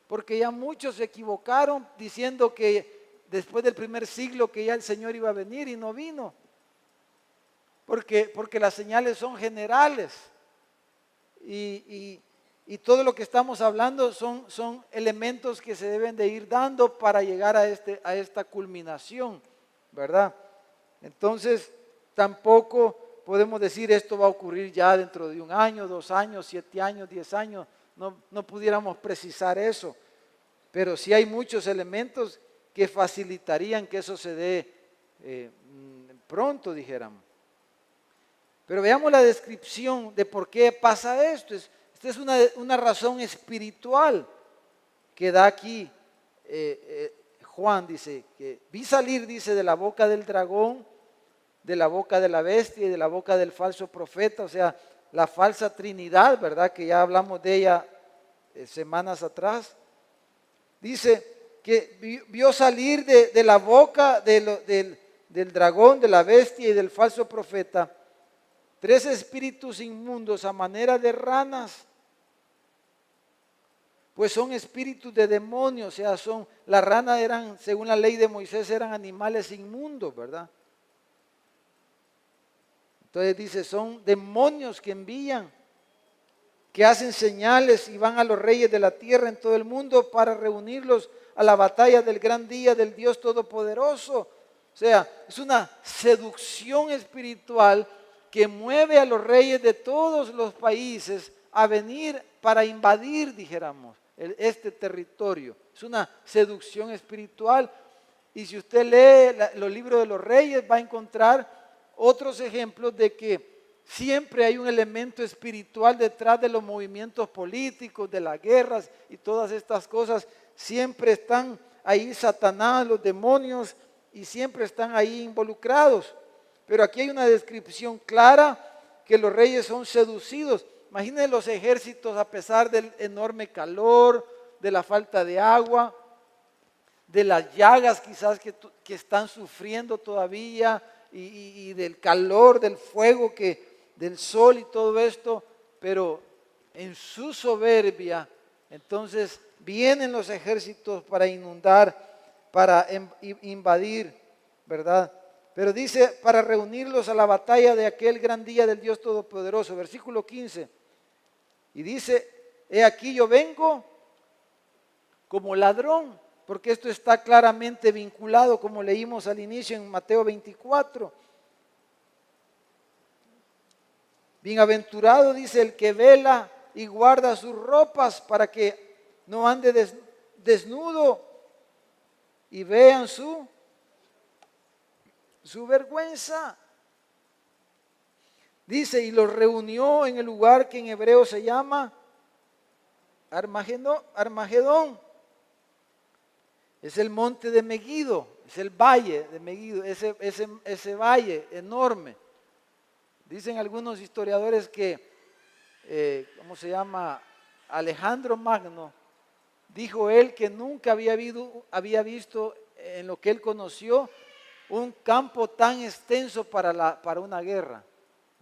porque ya muchos se equivocaron diciendo que después del primer siglo que ya el Señor iba a venir y no vino. Porque las señales son generales y todo lo que estamos hablando son elementos que se deben de ir dando para llegar a esta culminación, ¿verdad? Entonces, tampoco podemos decir esto va a ocurrir ya dentro de 1 año, 2 años, 7 años, 10 años. No pudiéramos precisar eso. Pero sí hay muchos elementos que facilitarían que eso se dé pronto, dijéramos. Pero veamos la descripción de por qué pasa esto. Esta es una razón espiritual que da aquí Juan. Dice que vi salir, dice, de la boca del dragón, de la boca de la bestia y de la boca del falso profeta, o sea, la falsa Trinidad, ¿verdad? Que ya hablamos de ella semanas atrás. Dice que vio salir de la boca del dragón, de la bestia y del falso profeta 3 espíritus inmundos a manera de ranas, pues son espíritus de demonios, o sea, las ranas eran, según la ley de Moisés, eran animales inmundos, ¿verdad? Entonces dice, son demonios que envían, que hacen señales y van a los reyes de la tierra en todo el mundo para reunirlos a la batalla del gran día del Dios Todopoderoso. O sea, es una seducción espiritual que mueve a los reyes de todos los países a venir para invadir, dijéramos, este territorio. Es una seducción espiritual. Y si usted lee los libros de los reyes, va a encontrar otros ejemplos de que siempre hay un elemento espiritual detrás de los movimientos políticos, de las guerras y todas estas cosas. Siempre están ahí Satanás, los demonios, y siempre están ahí involucrados. Pero aquí hay una descripción clara que los reyes son seducidos. Imaginen los ejércitos a pesar del enorme calor, de la falta de agua, de las llagas quizás que están sufriendo todavía y del calor, del fuego, del sol y todo esto. Pero en su soberbia, entonces vienen los ejércitos para inundar, para invadir, ¿verdad? Pero dice, para reunirlos a la batalla de aquel gran día del Dios Todopoderoso. Versículo 15. Y dice, he aquí yo vengo como ladrón, porque esto está claramente vinculado, como leímos al inicio en Mateo 24. Bienaventurado, dice, el que vela y guarda sus ropas para que no ande desnudo y vean su vergüenza. Dice, y los reunió en el lugar que en hebreo se llama Armagedón. Es el monte de Megiddo, es el valle de Megiddo, ese valle enorme. Dicen algunos historiadores que, ¿cómo se llama? Alejandro Magno, dijo él que nunca había visto en lo que él conoció un campo tan extenso para una guerra.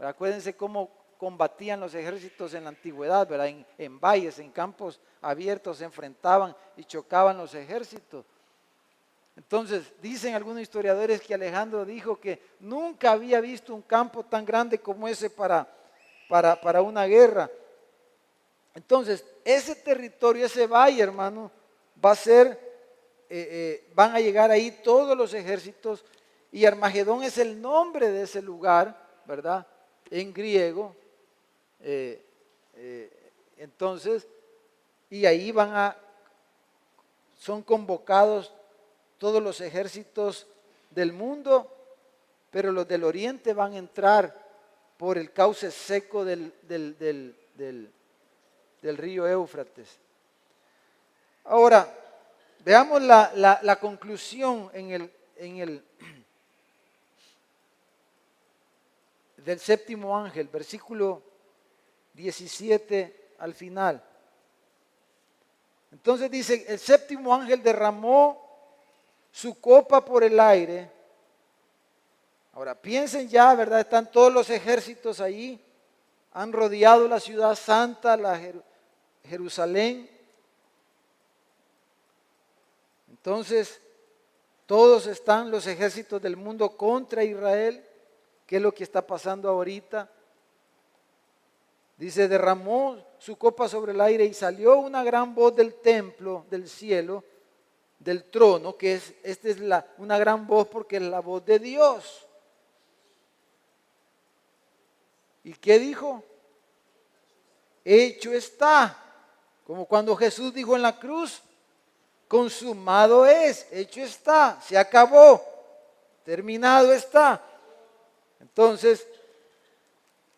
Acuérdense cómo combatían los ejércitos en la antigüedad, ¿verdad? En valles, en campos abiertos se enfrentaban y chocaban los ejércitos. Entonces, dicen algunos historiadores que Alejandro dijo que nunca había visto un campo tan grande como ese para una guerra. Entonces, ese territorio, ese valle, hermano, va a ser, van a llegar ahí todos los ejércitos, y Armagedón es el nombre de ese lugar, ¿verdad? En griego. Entonces, y ahí son convocados todos los ejércitos del mundo, pero los del oriente van a entrar por el cauce seco del río Éufrates. Ahora, veamos la conclusión del séptimo ángel, versículo 17 al final. Entonces dice, el séptimo ángel derramó su copa por el aire. Ahora, piensen ya, ¿verdad? Están todos los ejércitos ahí, han rodeado la ciudad santa, Jerusalén. Entonces, todos están los ejércitos del mundo contra Israel. ¿Qué es lo que está pasando ahorita? Dice, derramó su copa sobre el aire y salió una gran voz del templo, del cielo, del trono, que esta es una gran voz porque es la voz de Dios. ¿Y qué dijo? Hecho está. Como cuando Jesús dijo en la cruz, consumado es, hecho está, se acabó, terminado está. Entonces,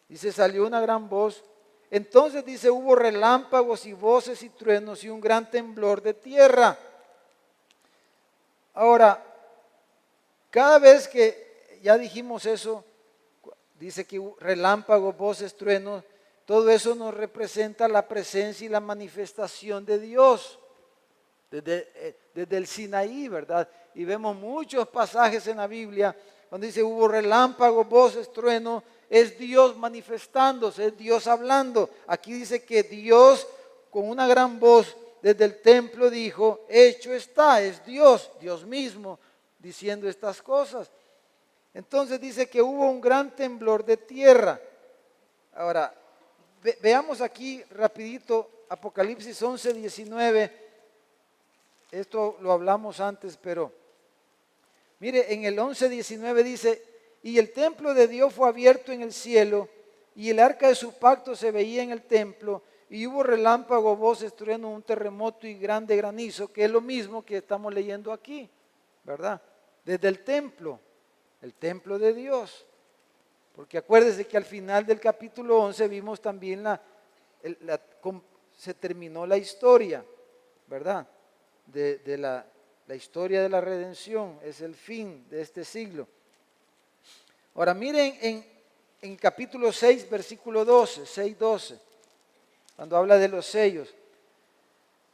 dice, salió una gran voz. Entonces dice, hubo relámpagos y voces y truenos y un gran temblor de tierra. Ahora, cada vez que ya dijimos eso, dice que relámpagos, voces, truenos, todo eso nos representa la presencia y la manifestación de Dios desde el Sinaí, ¿verdad? Y vemos muchos pasajes en la Biblia donde dice hubo relámpagos, voces, truenos, es Dios manifestándose, es Dios hablando. Aquí dice que Dios con una gran voz desde el templo dijo, hecho está, es Dios, Dios mismo diciendo estas cosas. Entonces dice que hubo un gran temblor de tierra. Ahora, veamos aquí rapidito Apocalipsis 11, 19. Esto lo hablamos antes, pero mire, en el 11, 19 dice, y el templo de Dios fue abierto en el cielo, y el arca de su pacto se veía en el templo, y hubo relámpago, voces, trueno, un terremoto y grande granizo, que es lo mismo que estamos leyendo aquí, ¿verdad? Desde el templo de Dios. Porque acuérdense que al final del capítulo 11 vimos también se terminó la historia, ¿verdad? De la historia de la redención, es el fin de este siglo. Ahora miren en capítulo 6, versículo 12, 6, 12, cuando habla de los sellos.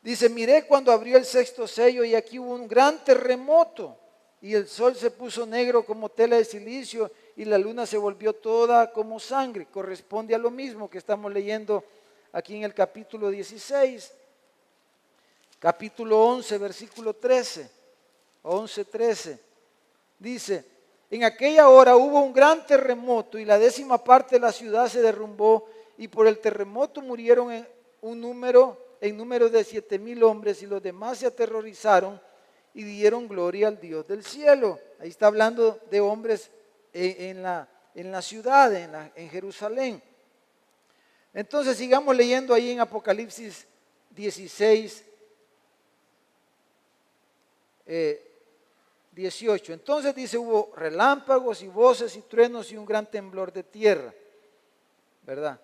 Dice, miré cuando abrió el sexto sello y aquí hubo un gran terremoto y el sol se puso negro como tela de silicio y la luna se volvió toda como sangre. Corresponde a lo mismo que estamos leyendo aquí en el capítulo 16. Capítulo 11, versículo 13, 11, 13. Dice, en aquella hora hubo un gran terremoto y la 10ª parte de la ciudad se derrumbó y por el terremoto murieron en número de 7,000 hombres y los demás se aterrorizaron y dieron gloria al Dios del cielo. Ahí está hablando de hombres en la ciudad, en Jerusalén. Entonces sigamos leyendo ahí en Apocalipsis 16, 18. Entonces dice, hubo relámpagos y voces y truenos y un gran temblor de tierra, ¿verdad?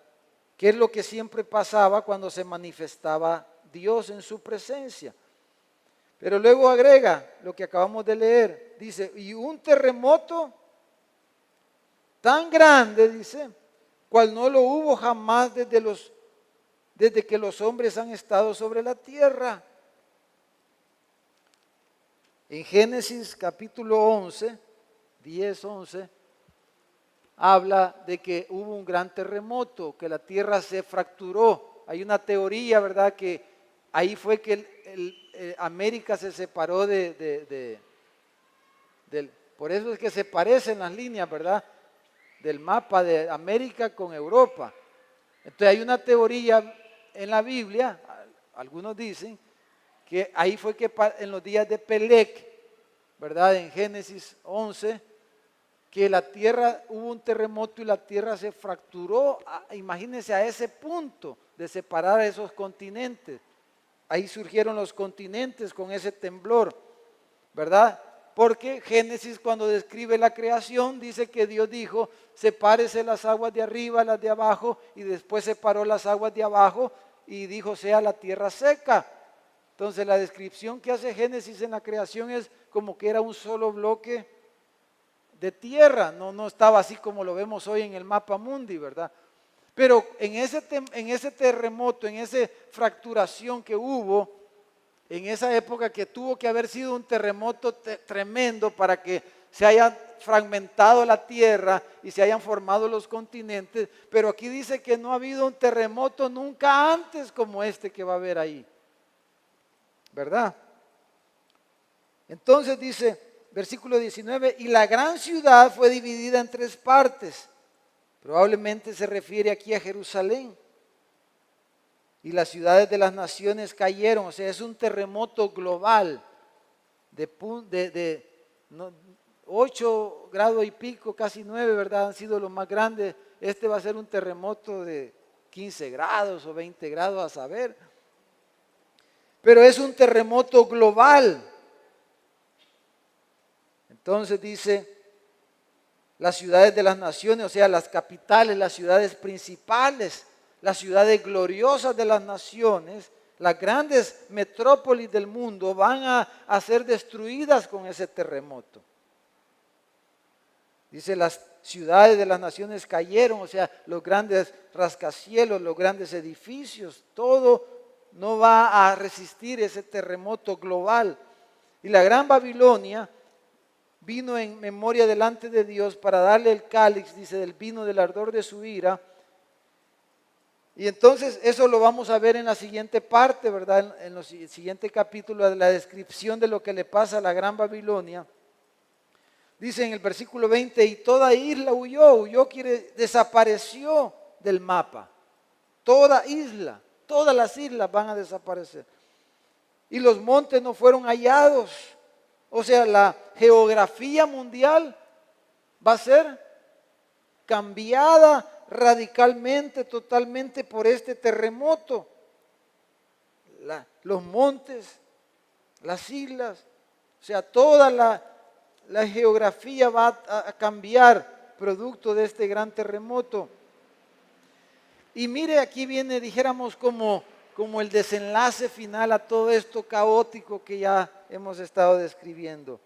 ¿Qué es lo que siempre pasaba cuando se manifestaba Dios en su presencia? Pero luego agrega lo que acabamos de leer, dice, y un terremoto tan grande, dice, cual no lo hubo jamás desde que los hombres han estado sobre la tierra. En Génesis capítulo 11, 10, 11, habla de que hubo un gran terremoto, que la tierra se fracturó. Hay una teoría, ¿verdad?, que ahí fue que América se separó por eso es que se parecen las líneas, ¿verdad?, del mapa de América con Europa. Entonces hay una teoría en la Biblia, algunos dicen, que ahí fue que en los días de Pelec, ¿verdad?, en Génesis 11, que la tierra, hubo un terremoto y la tierra se fracturó, imagínense a ese punto de separar esos continentes. Ahí surgieron los continentes con ese temblor, ¿verdad? porque Génesis, cuando describe la creación, dice que Dios dijo, sepárese las aguas de arriba, las de abajo, y después separó las aguas de abajo y dijo, sea la tierra seca. Entonces la descripción que hace Génesis en la creación es como que era un solo bloque de tierra, no estaba así como lo vemos hoy en el mapa mundi, ¿verdad? Pero en ese terremoto, en esa fracturación que hubo, en esa época, que tuvo que haber sido un terremoto tremendo para que se haya fragmentado la tierra y se hayan formado los continentes, pero aquí dice que no ha habido un terremoto nunca antes como este que va a haber ahí, ¿verdad? Entonces dice, versículo 19, y la gran ciudad fue dividida en 3 partes. Probablemente se refiere aquí a Jerusalén. Y las ciudades de las naciones cayeron, o sea, es un terremoto global de 8 grados y pico, casi 9, ¿verdad? Han sido los más grandes. Este va a ser un terremoto de 15 grados o 20 grados, a saber. Pero es un terremoto global. Entonces dice, las ciudades de las naciones, o sea, las capitales, las ciudades principales, las ciudades gloriosas de las naciones, las grandes metrópolis del mundo van a ser destruidas con ese terremoto. Dice, las ciudades de las naciones cayeron, o sea, los grandes rascacielos, los grandes edificios, todo no va a resistir ese terremoto global. Y la gran Babilonia vino en memoria delante de Dios para darle el cáliz, dice, del vino del ardor de su ira. Y entonces eso lo vamos a ver en la siguiente parte, ¿verdad? En el siguiente capítulo, de la descripción de lo que le pasa a la gran Babilonia. Dice en el versículo 20, y toda isla huyó desapareció del mapa. Toda isla, todas las islas van a desaparecer. Y los montes no fueron hallados. O sea, la geografía mundial va a ser cambiada radicalmente, totalmente por este terremoto. Los montes, las islas, o sea, toda la geografía va a cambiar producto de este gran terremoto. Y mire, aquí viene, dijéramos, como el desenlace final a todo esto caótico que ya hemos estado describiendo.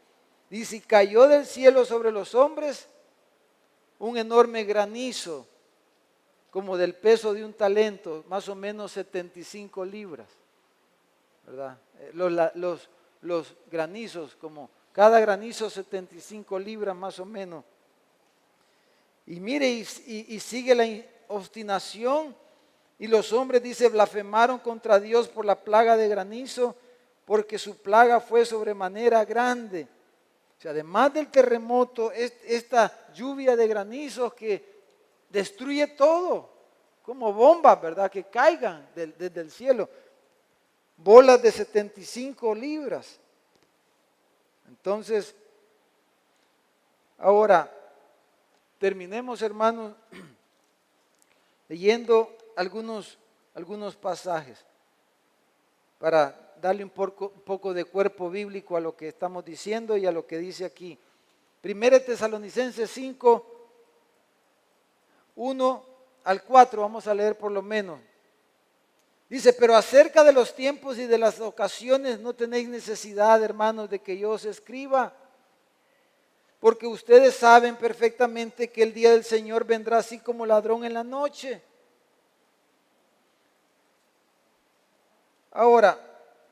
Dice, y cayó del cielo sobre los hombres un enorme granizo, como del peso de un talento, más o menos 75 libras, ¿verdad? Los granizos, como cada granizo 75 libras más o menos. Y mire, y sigue la obstinación, y los hombres, dice, blasfemaron contra Dios por la plaga de granizo, porque su plaga fue sobremanera grande. O sea, además del terremoto, esta lluvia de granizos que destruye todo, como bombas, ¿verdad? Que caigan desde el cielo. Bolas de 75 libras. Entonces, ahora, terminemos, hermanos, leyendo algunos pasajes para darle un poco de cuerpo bíblico a lo que estamos diciendo y a lo que dice aquí. 1 Tesalonicenses 5, 1 al 4, vamos a leer por lo menos. Dice, pero acerca de los tiempos y de las ocasiones no tenéis necesidad, hermanos, de que yo os escriba, porque ustedes saben perfectamente que el día del Señor vendrá así como ladrón en la noche. Ahora,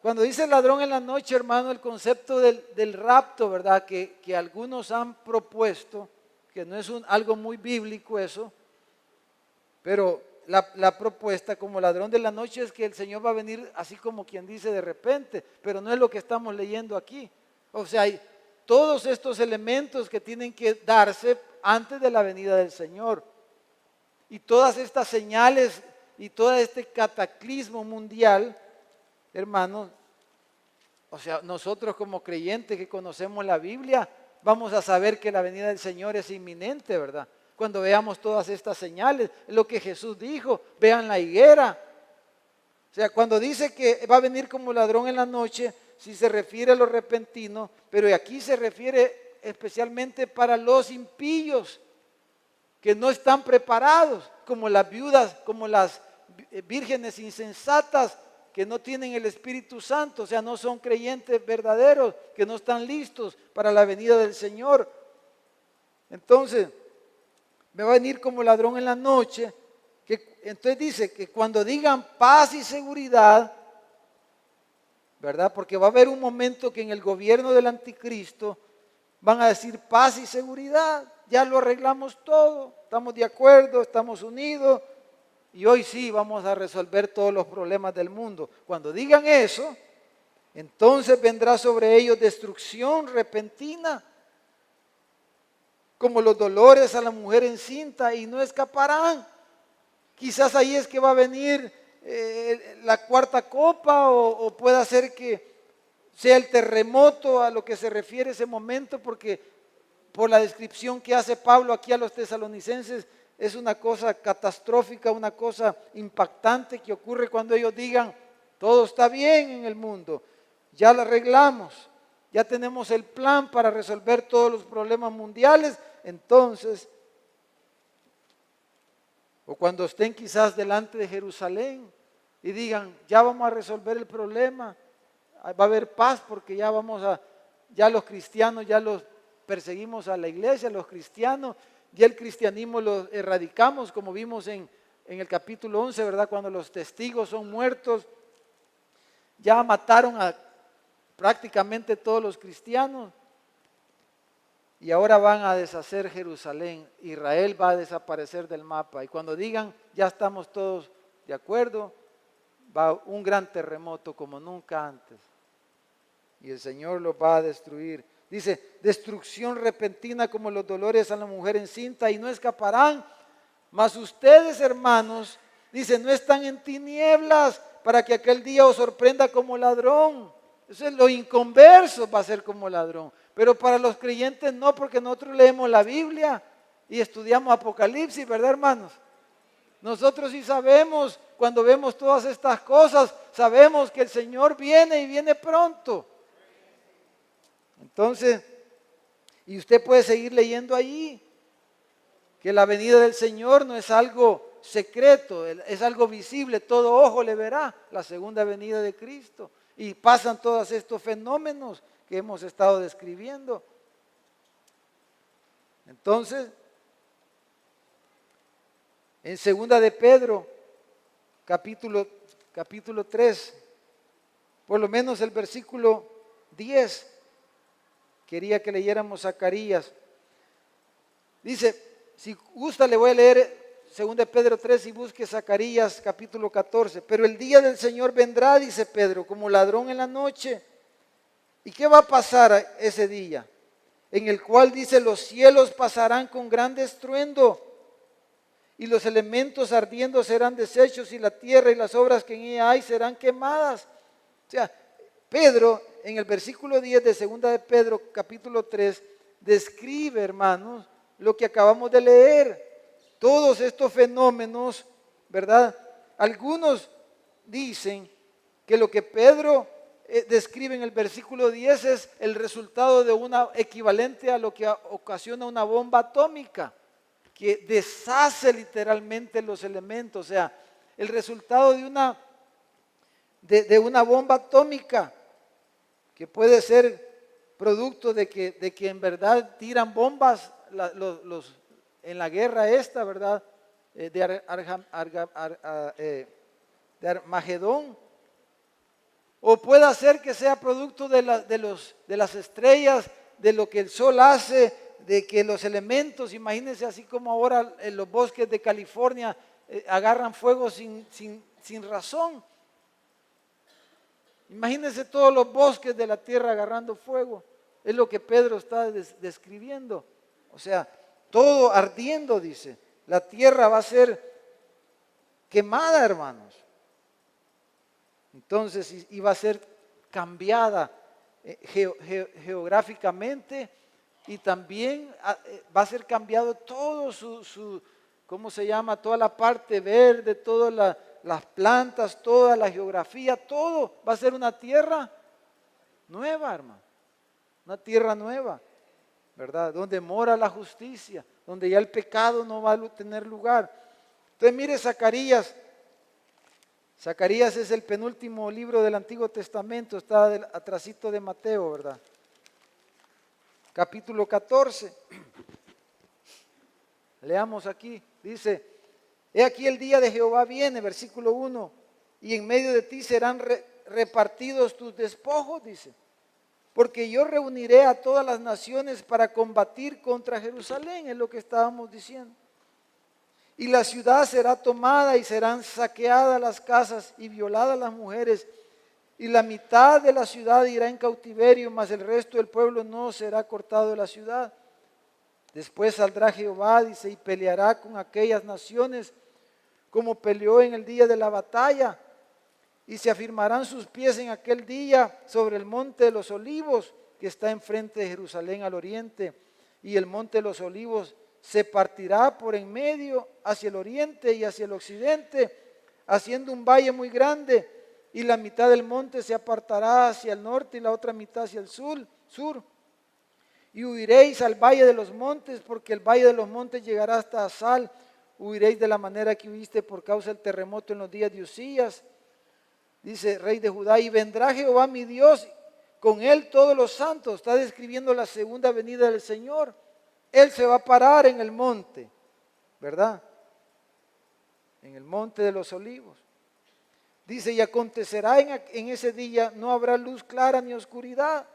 cuando dice ladrón en la noche, hermano, el concepto del rapto, ¿verdad? Que algunos han propuesto, que no es algo muy bíblico eso, pero la propuesta como ladrón de la noche es que el Señor va a venir así como quien dice de repente, pero no es lo que estamos leyendo aquí. O sea, hay todos estos elementos que tienen que darse antes de la venida del Señor. Y todas estas señales y todo este cataclismo mundial, hermanos, o sea, nosotros como creyentes que conocemos la Biblia, vamos a saber que la venida del Señor es inminente, ¿verdad? Cuando veamos todas estas señales, es lo que Jesús dijo, vean la higuera. O sea, cuando dice que va a venir como ladrón en la noche, si se refiere a lo repentino, pero aquí se refiere especialmente para los impíos que no están preparados, como las viudas, como las vírgenes insensatas que no tienen el Espíritu Santo, o sea, no son creyentes verdaderos, que no están listos para la venida del Señor. Entonces, me va a venir como ladrón en la noche. Entonces dice que cuando digan paz y seguridad, ¿verdad? Porque va a haber un momento que en el gobierno del anticristo van a decir paz y seguridad, ya lo arreglamos todo, estamos de acuerdo, estamos unidos y hoy sí vamos a resolver todos los problemas del mundo. Cuando digan eso, entonces vendrá sobre ellos destrucción repentina, como los dolores a la mujer encinta, y no escaparán. Quizás ahí es que va a venir la cuarta copa, o pueda ser que sea el terremoto a lo que se refiere ese momento, porque por la descripción que hace Pablo aquí a los tesalonicenses, es una cosa catastrófica, una cosa impactante que ocurre cuando ellos digan, todo está bien en el mundo, ya lo arreglamos, ya tenemos el plan para resolver todos los problemas mundiales. Entonces, o cuando estén quizás delante de Jerusalén y digan, ya vamos a resolver el problema, va a haber paz porque ya los cristianos, ya los perseguimos a la iglesia, los cristianos, ya el cristianismo lo erradicamos, como vimos en el capítulo 11, ¿verdad? Cuando los testigos son muertos, ya mataron a prácticamente todos los cristianos y ahora van a deshacer Jerusalén. Israel va a desaparecer del mapa, y cuando digan ya estamos todos de acuerdo, va un gran terremoto como nunca antes y el Señor los va a destruir. Dice, destrucción repentina como los dolores a la mujer encinta, y no escaparán. Mas ustedes, hermanos, dice, no están en tinieblas para que aquel día os sorprenda como ladrón. Eso es lo inconverso, va a ser como ladrón. Pero para los creyentes no, porque nosotros leemos la Biblia y estudiamos Apocalipsis, ¿verdad, hermanos? Nosotros sí sabemos, cuando vemos todas estas cosas, sabemos que el Señor viene y viene pronto. Entonces, y usted puede seguir leyendo allí, que la venida del Señor no es algo secreto, es algo visible, todo ojo le verá la segunda venida de Cristo. Y pasan todos estos fenómenos que hemos estado describiendo. Entonces, en segunda de Pedro, capítulo 3, por lo menos el versículo 10, quería que leyéramos Zacarías. Dice, si gusta le voy a leer 2 de Pedro 3 y busque Zacarías capítulo 14. Pero el día del Señor vendrá, dice Pedro, como ladrón en la noche. ¿Y qué va a pasar ese día? En el cual dice, los cielos pasarán con gran estruendo, y los elementos ardiendo serán deshechos, y la tierra y las obras que en ella hay serán quemadas. O sea, Pedro, en el versículo 10 de 2 de Pedro, capítulo 3, describe, hermanos, lo que acabamos de leer. Todos estos fenómenos, ¿verdad? Algunos dicen que lo que Pedro describe en el versículo 10 es el resultado de una equivalente a lo que ocasiona una bomba atómica, que deshace literalmente los elementos. O sea, el resultado de una bomba atómica, que puede ser producto de que en verdad tiran bombas en la guerra esta, ¿verdad? De Armagedón. O puede ser que sea producto de las estrellas, de lo que el sol hace, de que los elementos, imagínense, así como ahora en los bosques de California agarran fuego sin razón. Imagínense todos los bosques de la tierra agarrando fuego. Es lo que Pedro está describiendo. O sea, todo ardiendo, dice. La tierra va a ser quemada, hermanos. Entonces iba a ser cambiada geográficamente, y también va a ser cambiado todo ¿cómo se llama? Toda la parte verde, todas las plantas, toda la geografía, todo va a ser una tierra nueva, hermano. Una tierra nueva, ¿verdad? Donde mora la justicia, donde ya el pecado no va a tener lugar. Entonces mire Zacarías. Zacarías es el penúltimo libro del Antiguo Testamento, está atrasito de Mateo, ¿verdad? Capítulo 14. Leamos aquí, dice: he aquí el día de Jehová viene, versículo 1, y en medio de ti serán repartidos tus despojos, dice, porque yo reuniré a todas las naciones para combatir contra Jerusalén, es lo que estábamos diciendo. Y la ciudad será tomada y serán saqueadas las casas y violadas las mujeres, y la mitad de la ciudad irá en cautiverio, mas el resto del pueblo no será cortado de la ciudad. Después saldrá Jehová, dice, y peleará con aquellas naciones como peleó en el día de la batalla, y se afirmarán sus pies en aquel día sobre el monte de los olivos que está enfrente de Jerusalén al oriente, y el monte de los olivos se partirá por en medio hacia el oriente y hacia el occidente, haciendo un valle muy grande, y la mitad del monte se apartará hacia el norte y la otra mitad hacia el sur. Y huiréis al valle de los montes, porque el valle de los montes llegará hasta Asal. Huiréis de la manera que huiste por causa del terremoto en los días de Usías, dice rey de Judá, y vendrá Jehová mi Dios, con él todos los santos. Está describiendo la segunda venida del Señor. Él se va a parar en el monte, ¿verdad? En el monte de los olivos. Dice, y acontecerá en ese día, no habrá luz clara ni oscuridad.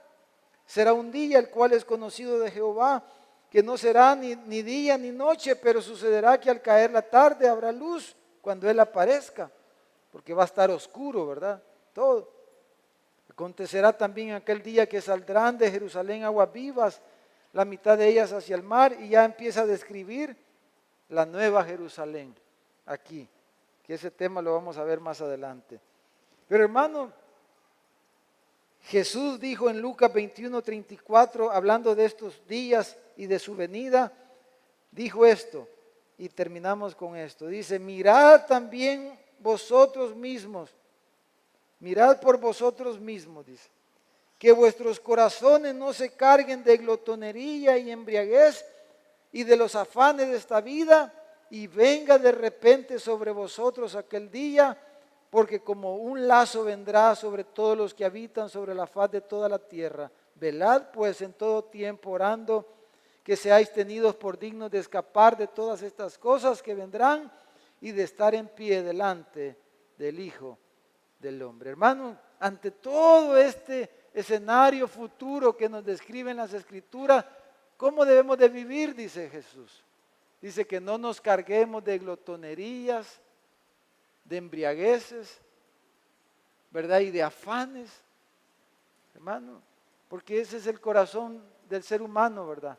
Será un día el cual es conocido de Jehová, que no será ni día ni noche, pero sucederá que al caer la tarde habrá luz cuando Él aparezca, porque va a estar oscuro, ¿verdad? Todo. Acontecerá también en aquel día que saldrán de Jerusalén aguas vivas, la mitad de ellas hacia el mar, y ya empieza a describir la nueva Jerusalén aquí, que ese tema lo vamos a ver más adelante. Pero hermano, Jesús dijo en Lucas 21:34, hablando de estos días y de su venida, dijo esto, y terminamos con esto. Dice, mirad también vosotros mismos, mirad por vosotros mismos, dice, que vuestros corazones no se carguen de glotonería y embriaguez y de los afanes de esta vida, y venga de repente sobre vosotros aquel día, porque como un lazo vendrá sobre todos los que habitan sobre la faz de toda la tierra. Velad pues en todo tiempo orando, que seáis tenidos por dignos de escapar de todas estas cosas que vendrán y de estar en pie delante del Hijo del Hombre. Hermano, ante todo este escenario futuro que nos describen las Escrituras, ¿cómo debemos de vivir? Dice Jesús. Dice que no nos carguemos de glotonerías, de embriagueces, ¿verdad? Y de afanes, hermano, porque ese es el corazón del ser humano, ¿verdad?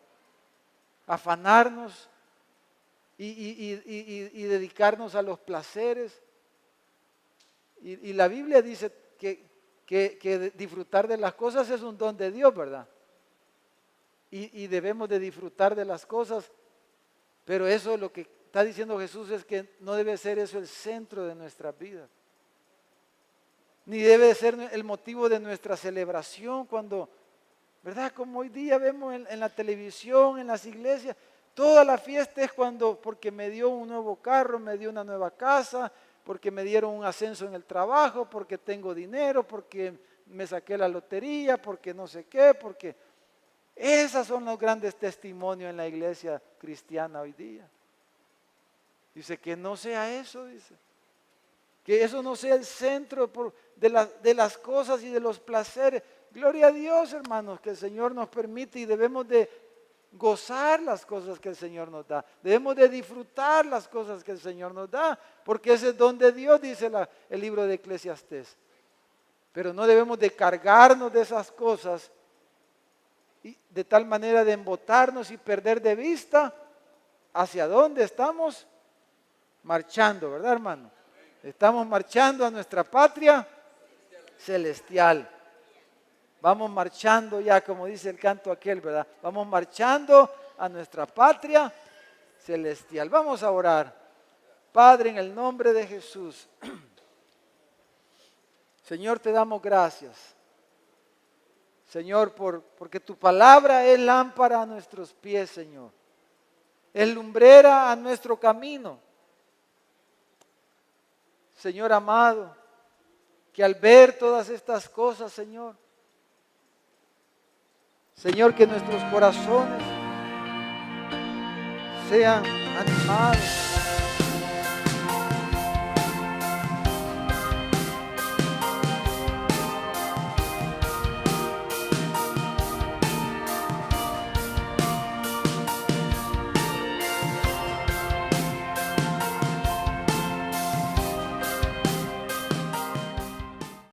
Afanarnos y dedicarnos a los placeres. Y la Biblia dice que disfrutar de las cosas es un don de Dios, ¿verdad? Y debemos de disfrutar de las cosas, pero eso lo que está diciendo Jesús es que no debe ser eso el centro de nuestras vidas. Ni debe ser el motivo de nuestra celebración cuando, ¿verdad? Como hoy día vemos en la televisión, en las iglesias, toda la fiesta es porque me dio un nuevo carro, me dio una nueva casa, porque me dieron un ascenso en el trabajo, porque tengo dinero, porque me saqué la lotería, porque no sé qué, porque esos son los grandes testimonios en la iglesia cristiana hoy día. Dice que no sea eso, dice. Que eso no sea el centro de las cosas y de los placeres. Gloria a Dios, hermanos, que el Señor nos permite y debemos de gozar las cosas que el Señor nos da. Debemos de disfrutar las cosas que el Señor nos da, porque ese es don de Dios, dice el libro de Eclesiastés. Pero no debemos de cargarnos de esas cosas y de tal manera de embotarnos y perder de vista hacia dónde estamos marchando, ¿verdad, hermano? Estamos marchando a nuestra patria celestial. Vamos marchando ya, como dice el canto aquel, ¿verdad? Vamos marchando a nuestra patria celestial. Vamos a orar. Padre, en el nombre de Jesús, Señor, te damos gracias. Señor, porque tu palabra es lámpara a nuestros pies, Señor. Es lumbrera a nuestro camino. Señor amado, que al ver todas estas cosas, Señor, que nuestros corazones sean animados,